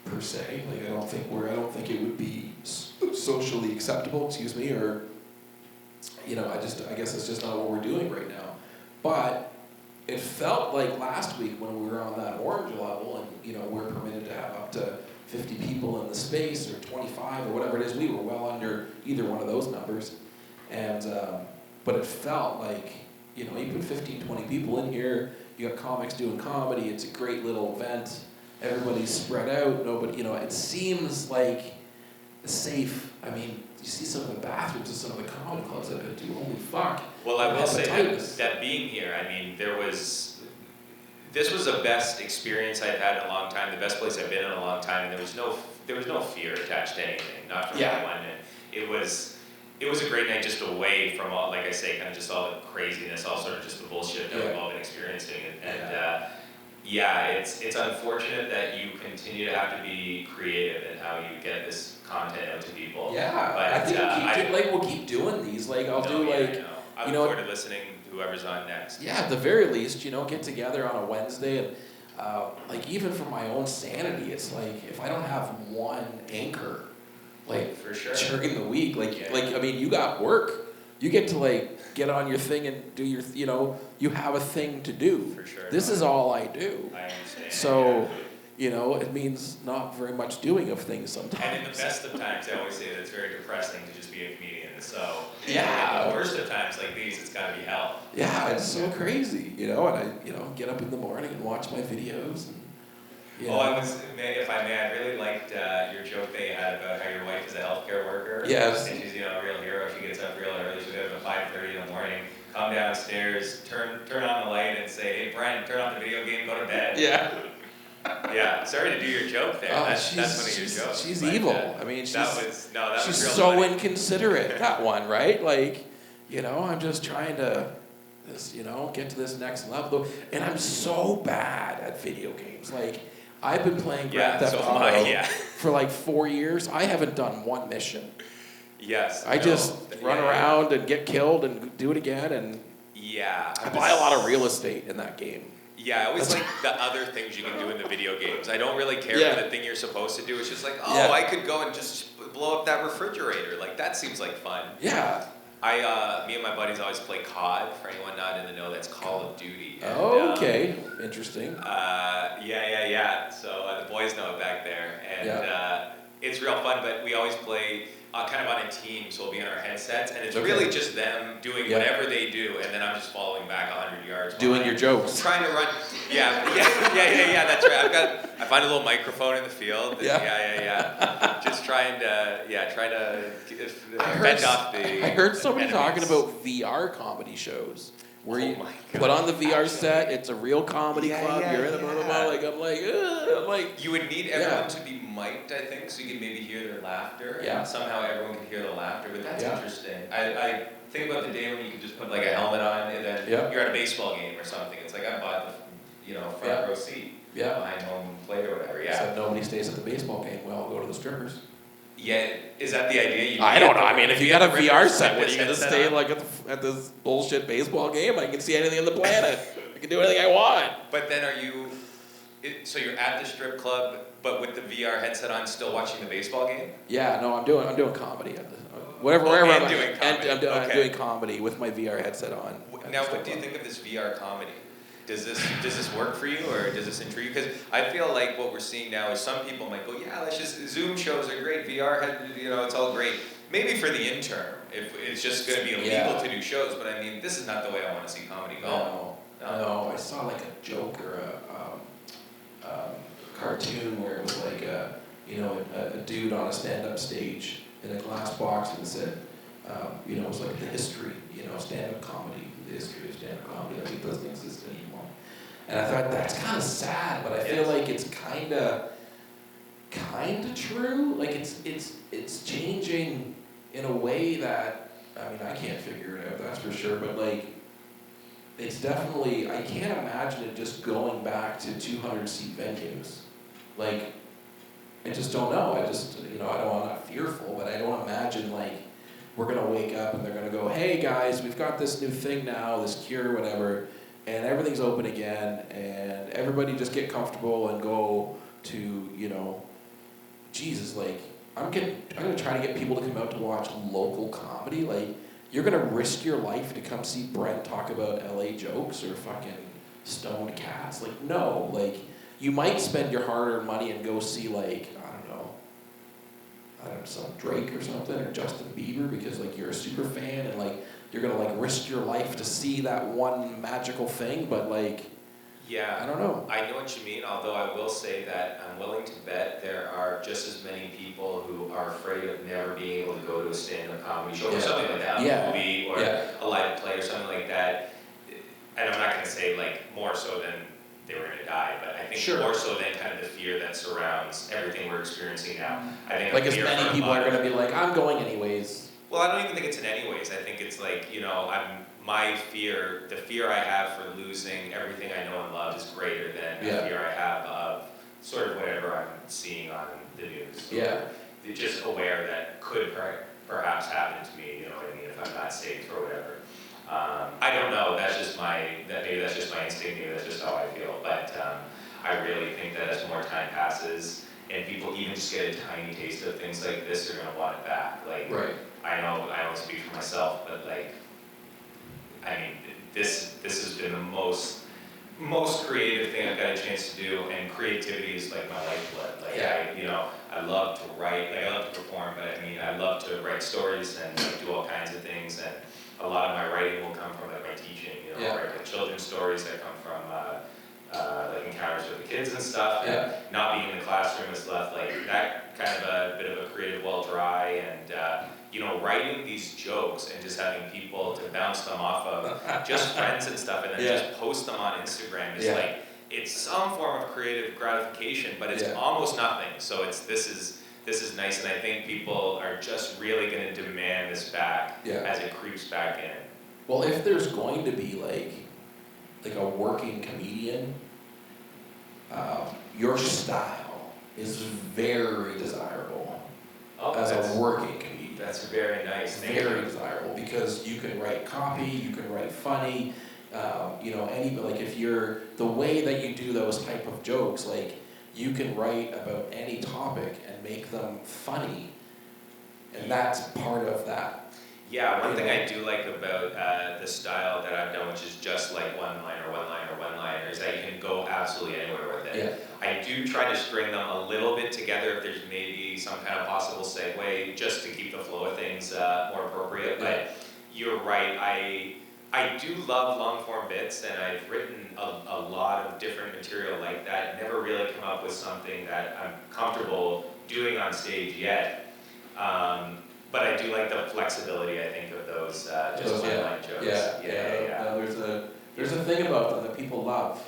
per se. Like, I don't think it would be socially acceptable, or, I guess it's just not what we're doing right now. But it felt like last week when we were on that orange level and, we're permitted to have up to 50 people in the space, or 25, or whatever it is, we were well under either one of those numbers. And, but it felt like, you put 15, 20 people in here, you got comics doing comedy, it's a great little event, everybody's spread out, nobody, it seems like safe. I mean, you see some of the bathrooms of some of the comedy clubs that have been holy fuck. Well, I will say that being here, I mean, this was the best experience I've had in a long time, the best place I've been in a long time, and there was no fear attached to anything, not from anyone. And it was a great night just away from all, like I say, kind of just all the craziness, all sort of just the bullshit that we've all been experiencing. It's unfortunate that you continue to have to be creative in how you get this content out to people. Yeah, but I think we'll keep doing these. Like I look forward to listening to whoever's on next. Yeah, at the very least, get together on a Wednesday and like even for my own sanity, it's like if I don't have one anchor, like for sure during the week, I mean, you got work, you get to like get on your thing and do your, you have a thing to do. For sure. This is all I do. I understand. So, it means not very much doing of things sometimes. And in the best of times, I always say that it's very depressing to just be a comedian. So, yeah. In the worst of times like these, it's got to be hell. Yeah, it's so crazy, and I, get up in the morning and watch my videos. And, if I may, I really liked your joke that you had about how your wife is a healthcare worker. Yes. And she's, a real hero. She gets up real early. She'll get up at 5:30 in the morning, come downstairs, turn on the light and say, "Hey, Brent, turn off the video game, go to bed." Yeah. Yeah, sorry to do your joke there. That's one of your jokes. She's evil. I mean, she's was real so funny. inconsiderate, that one, right? Like, I'm just trying to, get to this next level. And I'm so bad at video games. Like, I've been playing Grand Theft Auto for like 4 years. I haven't done one mission. Yes. I just run around and get killed and do it again. And I buy a lot of real estate in that game. Yeah, I always like the other things you can do in the video games. I don't really care for the thing you're supposed to do. It's just like, I could go and just blow up that refrigerator. Like, that seems like fun. Yeah. Me and my buddies always play COD. For anyone not in the know, that's Call of Duty. And, okay. Interesting. Yeah. So the boys know it back there. And it's real fun, but we always play kind of on a team, so we'll be on our headsets, and it's really just them doing whatever they do, and then I'm just following back 100 yards. Doing your jokes. Trying to run. Yeah, that's right. I find a little microphone in the field. And just trying to fend off the. I heard somebody talking about VR comedy shows. Where you put on the VR set, it's a real comedy club, you're in the blah, blah, blah, I'm like... You would need everyone to be mic'd, I think, so you could maybe hear their laughter. Yeah. And somehow everyone could hear the laughter, but that's interesting. I think about the day when you could just put like a helmet on and then you're at a baseball game or something. It's like I bought the front row seat behind home plate or whatever, Except nobody stays at the baseball game, we all go to the strippers. Yeah, is that the idea? I don't know. I mean, if you got a VR set, what are you going to stay like at this bullshit baseball game? I can see anything on the planet. I can do anything I want. But then so you're at the strip club, but with the VR headset on, still watching the baseball game? Yeah, no, I'm doing comedy. Wherever I'm doing comedy. I'm doing comedy with my VR headset on. Now, what do you think of this VR comedy? Does this work for you, or does this intrigue you? Because I feel like what we're seeing now is some people might go, Zoom shows are great, VR, it's all great. Maybe for the interim, if it's just going to be illegal to do shows, but I mean, this is not the way I want to see comedy go. No, I saw like a joke or a cartoon where it was like a dude on a stand-up stage in a glass box and said, it was like the history, stand-up comedy, the history of stand-up comedy. I think doesn't exist anymore. And I thought that's kind of sad, but I feel like it's kind of true. Like it's changing in a way that, I mean, I can't figure it out, that's for sure, but like it's definitely, I can't imagine it just going back to 200-seat venues. Like, I just don't know. I'm not fearful, but I don't imagine like we're going to wake up and they're going to go, hey guys, we've got this new thing now, this cure, whatever, and everything's open again, and everybody just get comfortable and go to, Jesus, like, I'm going to try to get people to come out to watch local comedy. Like, you're going to risk your life to come see Brent talk about LA jokes or fucking stoned cats? Like, no. Like, you might spend your hard-earned money and go see, like, I don't know, some Drake or something, or Justin Bieber, because, like, you're a super fan, and, like, you're going to, like, risk your life to see that one magical thing, but, like, I don't know. I know what you mean, although I will say that I'm willing to bet there are just as many people who are afraid of never being able to go to a stand-up comedy show or something like that, a movie or a live play or something like that. And I'm not going to say, like, more so than they were going to die, but I think more so than kind of the fear that surrounds everything we're experiencing now. I think like as many people are going to be like, I'm going anyways. Well, I don't even think it's in any ways. I think it's like, the fear I have for losing everything I know and love is greater than the fear I have of sort of whatever I'm seeing on the news. Yeah. Or just aware that could perhaps happen to me, you know what I mean, if I'm not safe or whatever. I don't know, maybe that's just my instinct, maybe that's just how I feel, but I really think that as more time passes, and people even just get a tiny taste of things like this, they're gonna want it back. Like, Right. I know I don't speak for myself, but like, I mean, this has been the most creative thing I've got a chance to do, and creativity is like my lifeblood. Like I love to write, like I love to perform, but I mean, I love to write stories and like, do all kinds of things, and a lot of my writing will come from like my teaching, I write like children's stories that come from like encounters with the kids and stuff, and not being in the classroom has left like that kind of a bit of a creative well dry, and writing these jokes and just having people to bounce them off of, just friends and stuff, and then just post them on Instagram is like, it's some form of creative gratification, but it's almost nothing. So this is nice, and I think people are just really going to demand this back as it creeps back in. Well, if there's going to be like a working comedian, your style is very desirable as a working comedian. That's very nice. Very desirable, because you can write copy, you can write funny, if you're, the way that you do those type of jokes, like, you can write about any topic and make them funny, and that's part of that. Yeah, one thing I do like about the style that I've done, which is just like one-liner, is that you can go absolutely anywhere with it. Yeah. I do try to string them a little bit together if there's maybe some kind of possible segue, just to keep the flow of things more appropriate. But you're right, I do love long-form bits, and I've written a lot of different material like that. Never really come up with something that I'm comfortable doing on stage yet. But I do like the flexibility, I think, of those just one-line jokes. There's a thing about them that people love.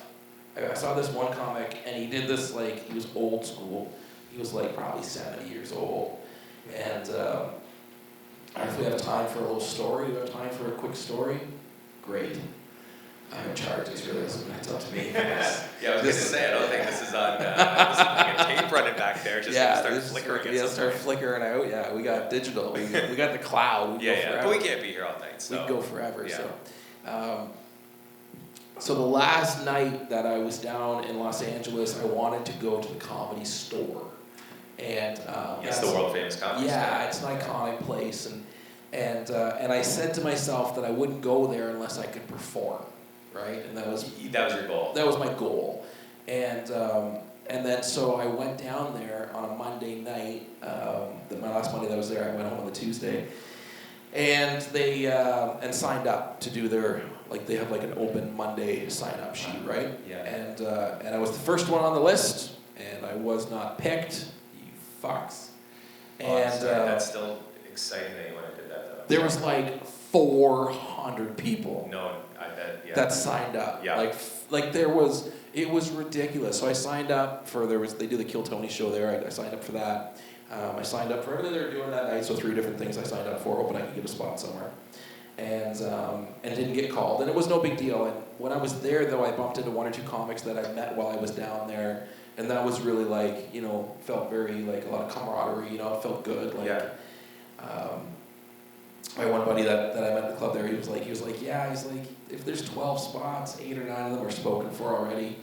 I saw this one comic, and he did this, like, he was old school. He was like probably 70 years old. And if we have time for a little story, we have time for a quick story, great. I'm in charge, it's really it's up to me. I was going to say, I don't think this is on, this is like a tape running back there, just start flickering. Start flickering out, we got digital, we got the cloud, but we can't be here all night, so. We go forever, So the last night that I was down in Los Angeles, I wanted to go to the Comedy Store. And it's the world famous Comedy Store. Yeah, it's an iconic place, and I said to myself that I wouldn't go there unless I could perform, right? And that was your goal. That was my goal, and then so I went down there on a Monday night. My last Monday that I was there, I went home on the Tuesday, and they and signed up to do their, like, they have like an open Monday sign-up sheet, right? Yeah. And I was the first one on the list, and I was not picked. You fucks. That's still exciting that you went and did that, though. There was like 400 people. No, I bet. Yeah. That signed up. Yeah. It was ridiculous. So I signed up for, they do the Kill Tony show there. I signed up for that. I signed up for everything they were doing that night. So 3 different things I signed up for, hoping I could get a spot somewhere. And didn't get called, and it was no big deal. And when I was there, though, I bumped into 1 or 2 comics that I met while I was down there, and that was really like, felt very like a lot of camaraderie. It felt good. Like, my one buddy that I met at the club there, he was like, if there's 12 spots, 8 or 9 of them are spoken for already.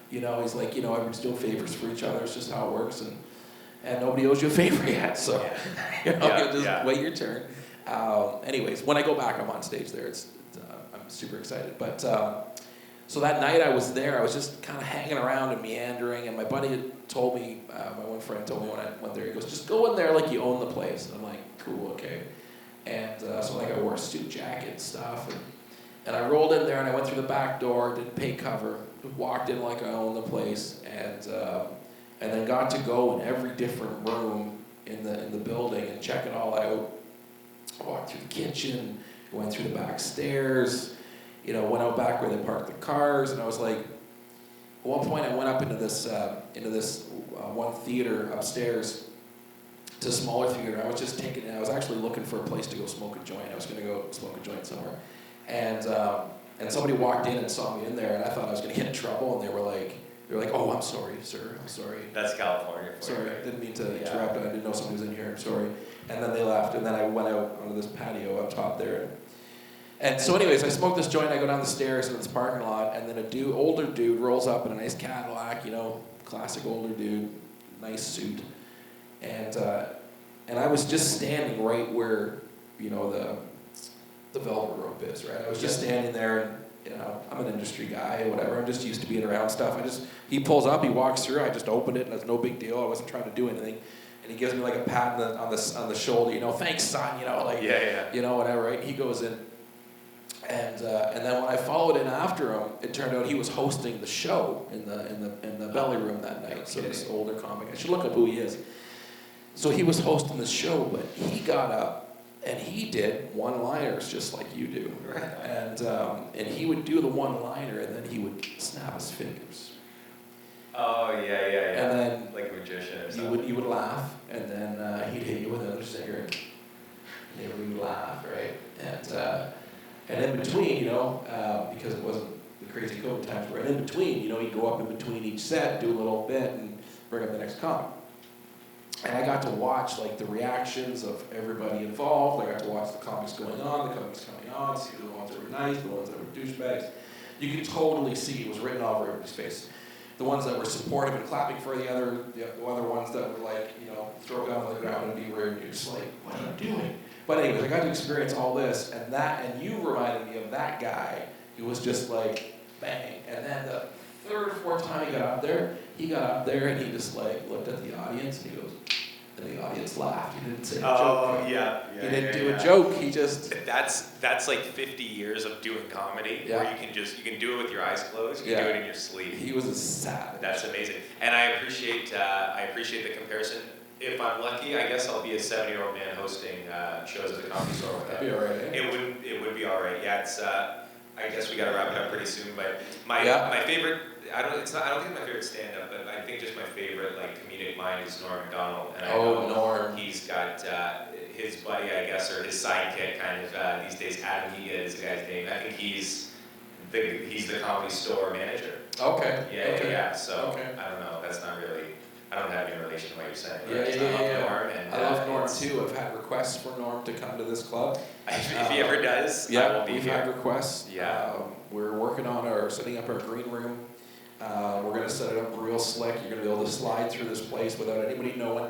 He's like, everyone's doing favors for each other. It's just how it works, and nobody owes you a favor yet. So, just wait your turn. Anyways, when I go back, I'm on stage there. I'm super excited. But so that night I was there. I was just kind of hanging around and meandering. And my buddy had told me, my one friend told me when I went there, he goes, "Just go in there like you own the place." And I'm like, "Cool, okay." And so I wore a suit jacket and stuff. And I rolled in there and I went through the back door, didn't pay cover, walked in like I owned the place, and then got to go in every different room in the building and check it all out. I walked through the kitchen, went through the back stairs, went out back where they parked the cars, and I was like, at one point I went up into this one theater upstairs to a smaller theater. I was just I was actually looking for a place to go smoke a joint. I was going to go smoke a joint somewhere. And somebody walked in and saw me in there, and I thought I was going to get in trouble, and they were like, oh, I'm sorry, sir, I'm sorry. That's California for Sorry, you, right? didn't mean to interrupt. I didn't know somebody was in here, I'm sorry. And then they left, and then I went out onto this patio up top there. And so anyways, I smoked this joint, I go down the stairs into this parking lot, and then older dude rolls up in a nice Cadillac, classic older dude, nice suit. And I was just standing right where, the velvet rope is, right? I was just standing there, and I'm an industry guy, whatever. I'm just used to being around stuff. He pulls up, he walks through. I just opened it, and it's no big deal. I wasn't trying to do anything. And he gives me like a pat on the shoulder, thanks, son, whatever, right? He goes in, and then when I followed in after him, it turned out he was hosting the show in the belly room that night. So this older comic, I should look up who he is. So he was hosting the show, but he got up. And he did one-liners just like you do, right? And he would do the one-liner, and then he would snap his fingers. Oh yeah. And then like a magician or something. You would laugh, and then he'd hit you with another stinger, and they would laugh, right? And in between, because it wasn't the crazy COVID times, right? In between, he'd go up in between each set, do a little bit, and bring up the next comic. And I got to watch the reactions of everybody involved. I got to watch the comics going on, the comics coming on, see the ones that were nice, the ones that were douchebags. You could totally see it was written all over everybody's face. The ones that were supportive and clapping for the other ones that were throw down on the ground and be rude. And you're just like, what are you doing? But anyways, I got to experience all this, and you reminded me of that guy who was just like, bang. And then the third or fourth time he got up there and he just looked at the audience and he goes, and the audience laughed. He didn't say a joke. Oh, yeah. He didn't do a joke. He just. That's like 50 years of doing comedy where you can do it with your eyes closed. You can do it in your sleep. He was a savage. That's amazing. And I appreciate the comparison. If I'm lucky, I guess I'll be a 70-year-old man hosting shows at the Comedy Store with That'd be all right. Eh? It would be all right. Yeah, it's. I guess we got to wrap it up pretty soon. But my favorite. I don't think it's my favorite stand-up, but I think just my favorite comedic mind is Norm MacDonald. And Norm. He's got his buddy, I guess, or his sidekick, kind of these days. Adam Higa is the guy's name. I think he's the Comedy Store manager. Okay. Yeah. So I don't know. That's not really. I don't have any relation to what you're saying. Yeah. Norm, and, I love Norm too. I've had requests for Norm to come to this club. If he ever does, I will be we've here. had requests. Yeah. We're working on setting up our green room. We're going to set it up real slick. You're going to be able to slide through this place without anybody knowing.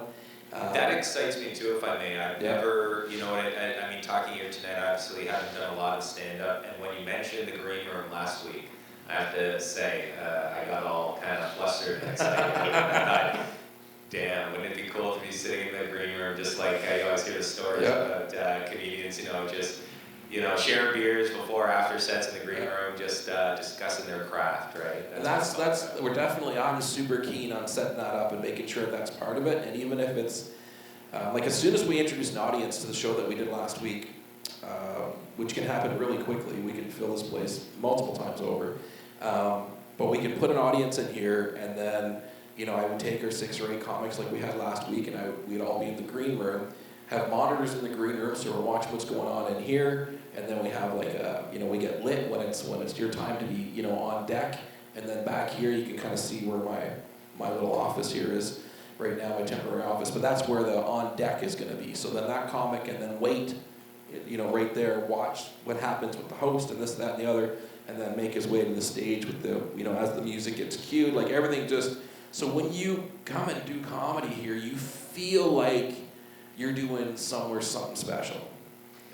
That excites me too, if I may. I've never, I mean, talking here tonight, I obviously haven't done a lot of stand-up, and when you mentioned the green room last week, I have to say, I got all kind of flustered and excited. I thought, damn, wouldn't it be cool to be sitting in the green room, just like I always hear the stories about comedians, just sharing beers before, after sets in the green room, just discussing their craft, right? That's I'm super keen on setting that up and making sure that's part of it. And even if it's as soon as we introduce an audience to the show that we did last week, which can happen really quickly, we can fill this place multiple times over. But we can put an audience in here, and then I would take our 6 or 8 comics like we had last week, and we'd all be in the green room. Have monitors in the green room, so we're watching what's going on in here, and then we have we get lit when it's your time to be on deck, and then back here you can kind of see where my little office here is right now, my temporary office, but that's where the on deck is going to be. So then that comic, and then wait, right there, watch what happens with the host and this, that, and the other, and then make his way to the stage with the as the music gets cued, everything just. So when you come and do comedy here, you feel like you're doing something special.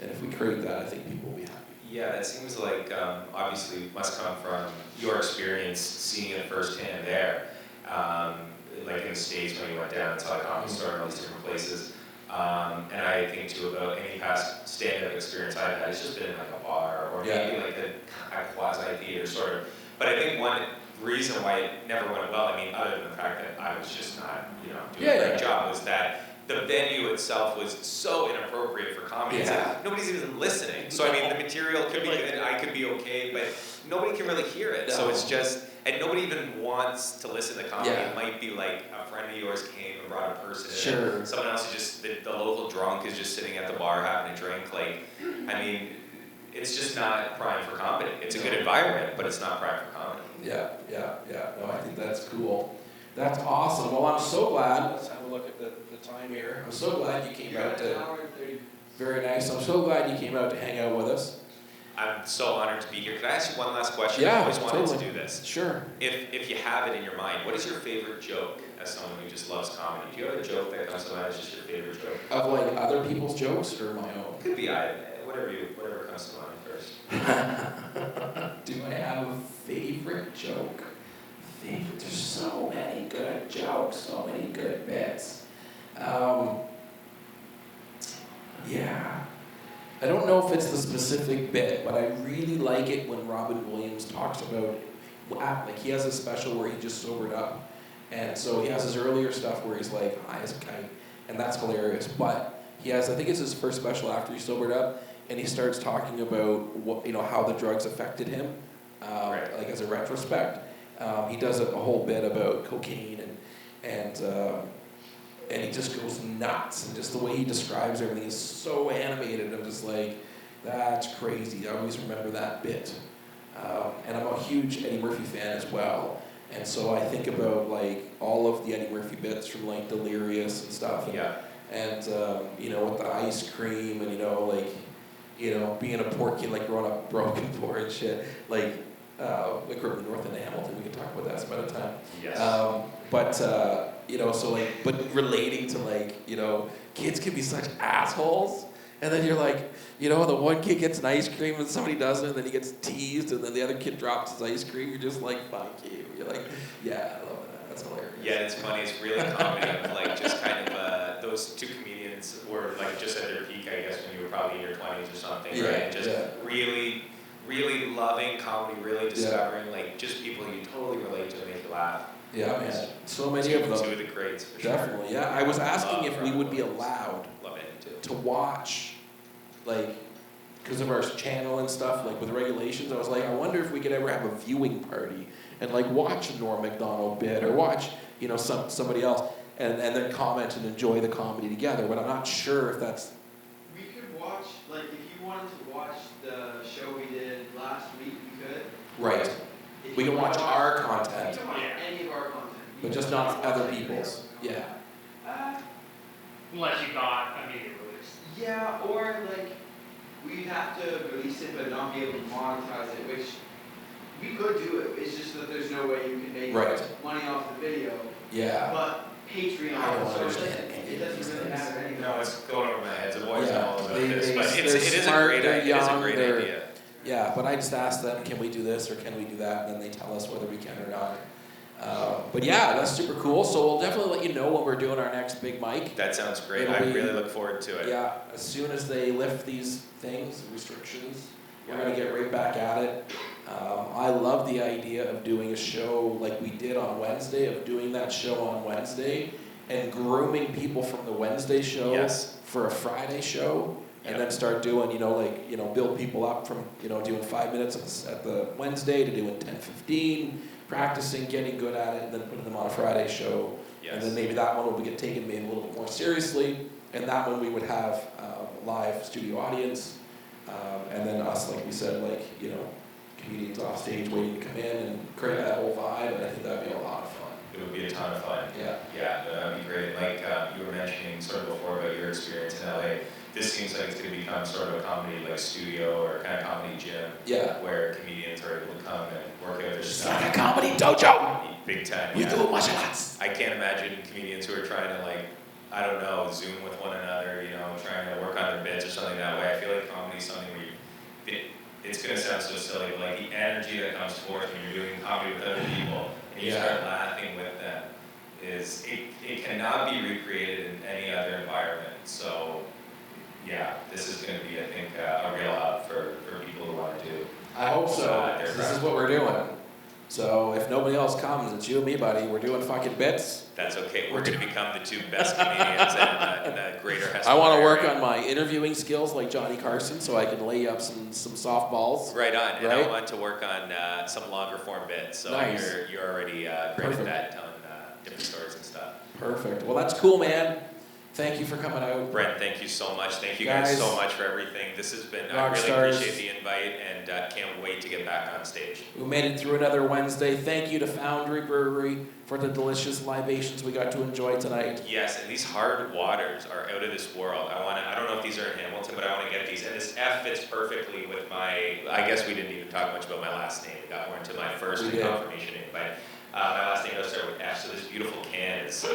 And if we create that, I think people will be happy. Yeah, it seems like obviously must come from your experience seeing it firsthand there. Like in the States when you went down and saw the Comedy Store and all these different places. And I think too about any past stand-up experience I've had, it's just been in a bar or maybe a quasi-theater sort of. But I think one reason why it never went well, other than the fact that I was just not, doing a great job, was that the venue itself was so inappropriate for comedy. Nobody's even listening. So the material could be good, I could be okay, but nobody can really hear it. No. So it's just, and nobody even wants to listen to comedy. Yeah. It might be like a friend of yours came and brought a person. Sure. And someone else is just the local drunk is just sitting at the bar having a drink. Like, I mean, it's just not prime for comedy. It's a good environment, but it's not prime for comedy. Yeah. No, I think that's cool. That's awesome. Well, I'm so glad. Let's have a look at the time here. I'm so glad you came out to. Very nice. I'm so glad you came out to hang out with us. I'm so honored to be here. Can I ask you one last question? Yeah, I've always wanted totally. to do this. Sure. If you have it in your mind, what is your favorite joke as someone who just loves comedy? Do you have a joke that comes to mind as just your favorite joke? Of like other people's jokes or my own? Could be whatever comes to mind first. Do I have a favorite joke? There's so many good jokes, so many good bits. Yeah. I don't know if it's the specific bit, but I really like it when Robin Williams talks about, like he has a special where he just sobered up. And so he has his earlier stuff where he's like high as a kite, and that's hilarious. But he has, I think it's his first special after he sobered up, and he starts talking about what, how the drugs affected him, Right. like as a retrospect. He does a whole bit about cocaine and he just goes nuts, and just the way he describes everything is so animated. I'm just like, that's crazy. I always remember that bit. And I'm a huge Eddie Murphy fan as well. And so I think about like all of the Eddie Murphy bits from like Delirious and stuff. And, Yeah. And with the ice cream and being a poor kid, like growing up broke and poor and shit. Like grew up in the north end of Hamilton. We can talk about that some other time. Yes. But relating to like, kids can be such assholes. And then you're like, the one kid gets an ice cream and somebody doesn't, and then he gets teased, and then the other kid drops his ice cream. You're just like, fuck you. You're like, yeah, I love that. That's hilarious. Yeah, it's funny. It's really comedy of like just kind of those two comedians were like just at their peak, I guess, when you were probably in your 20s or something, Yeah, right? And just yeah. really, really loving comedy, really discovering like just people you totally relate to and make you laugh. Yeah, man. So many of them. Two of the greats, for Definitely, sure. yeah. I was asking if we would be allowed Love it too. to watch, like, because of our channel and stuff, like with regulations, I was like, I wonder if we could ever have a viewing party and like watch a Norm Macdonald bit or watch, somebody else and then comment and enjoy the comedy together. But I'm not sure if that's. We could watch, like, if you wanted to watch the show we did last week, we could. Right. If We you can wanna watch our content. You can watch any of our content. You But can just not watch other any of people's. our Yeah. content. Unless you got immediate release. Yeah, or like, we'd have to release it but not be able to monetize it, which we could do it. It's just that there's no way you can make Right. money off the video. Yeah. But Patreon, I don't so understand any it of these doesn't really things. matter anyway. No, it's going over my head. I've always Yeah. known all about They- this, they- but they're it is a smart, great they're idea. It is a young, great they're- idea. Yeah, but I just asked them, can we do this or can we do that? And then they tell us whether we can or not. But yeah, that's super cool. So we'll definitely let you know when we're doing our next big mic. That sounds great. It'll I be- really look forward to it. Yeah, as soon as they lift these things, restrictions, we're Yeah. gonna get right back at it. I love the idea of doing a show like we did on Wednesday, of doing that show on Wednesday and grooming people from the Wednesday show Yes. for a Friday show. And Yep. then start doing, build people up from, doing 5 minutes at the Wednesday to doing 10, 15, practicing, getting good at it, and then putting them on a Friday show. Yes. And then maybe that one will get taken maybe a little bit more seriously. And that one we would have a live studio audience. And then us, like we said, comedians off stage waiting to come in and create that whole vibe. And I think that'd be a lot of fun. It would be a ton of fun. Yeah. Yeah, that'd be great. Like you were mentioning sort of before about your experience in LA, this seems like it's going to become sort of a comedy like studio or kind of comedy gym Yeah. where comedians are able to come and work out their It's stuff. like a comedy dojo. Big time. We Yeah. do martial arts. I can't imagine comedians who are trying to Zoom with one another, trying to work on their bits or something that way. I feel like comedy is something where it's going to sound so silly, but like the energy that comes forth when you're doing comedy with other people and you Yeah. start laughing with them it cannot be recreated in any other environment. So yeah, this is going to be, I think, a real hub for people who want to do. I hope so. Their This is craft. what we're doing. So if nobody else comes, it's you and me, buddy. We're doing fucking bits. That's okay. We're going to become the two best comedians in the greater Hespeler I want to work area. on my interviewing skills like Johnny Carson so I can lay up some softballs. Right on. And Right? I want to work on some longer form bits. So Nice. you're already great Perfect. at that, telling different stories and stuff. Perfect. Well, that's cool, man. Thank you for coming out. Brent, thank you so much. Thank you guys so much for everything. This has been, I Rock really stars. appreciate the invite and can't wait to get back on stage. We made it through another Wednesday. Thank you to Foundry Brewery for the delicious libations we got to enjoy tonight. Yes, and these hard waters are out of this world. I don't know if these are in Hamilton, but I want to get these. And this F fits perfectly with my, I guess we didn't even talk much about my last name. We got more into my first We and did. confirmation name. But my last name does start with F, so this beautiful can is,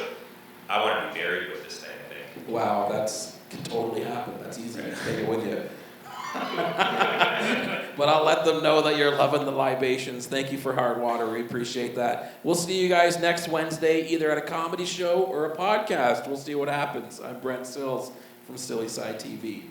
I want to be buried with this thing, I think. Wow, that's can totally happen. That's easy. Take it with you. But I'll let them know that you're loving the libations. Thank you for hard water. We appreciate that. We'll see you guys next Wednesday, either at a comedy show or a podcast. We'll see what happens. I'm Brent Sills from Silly Side TV.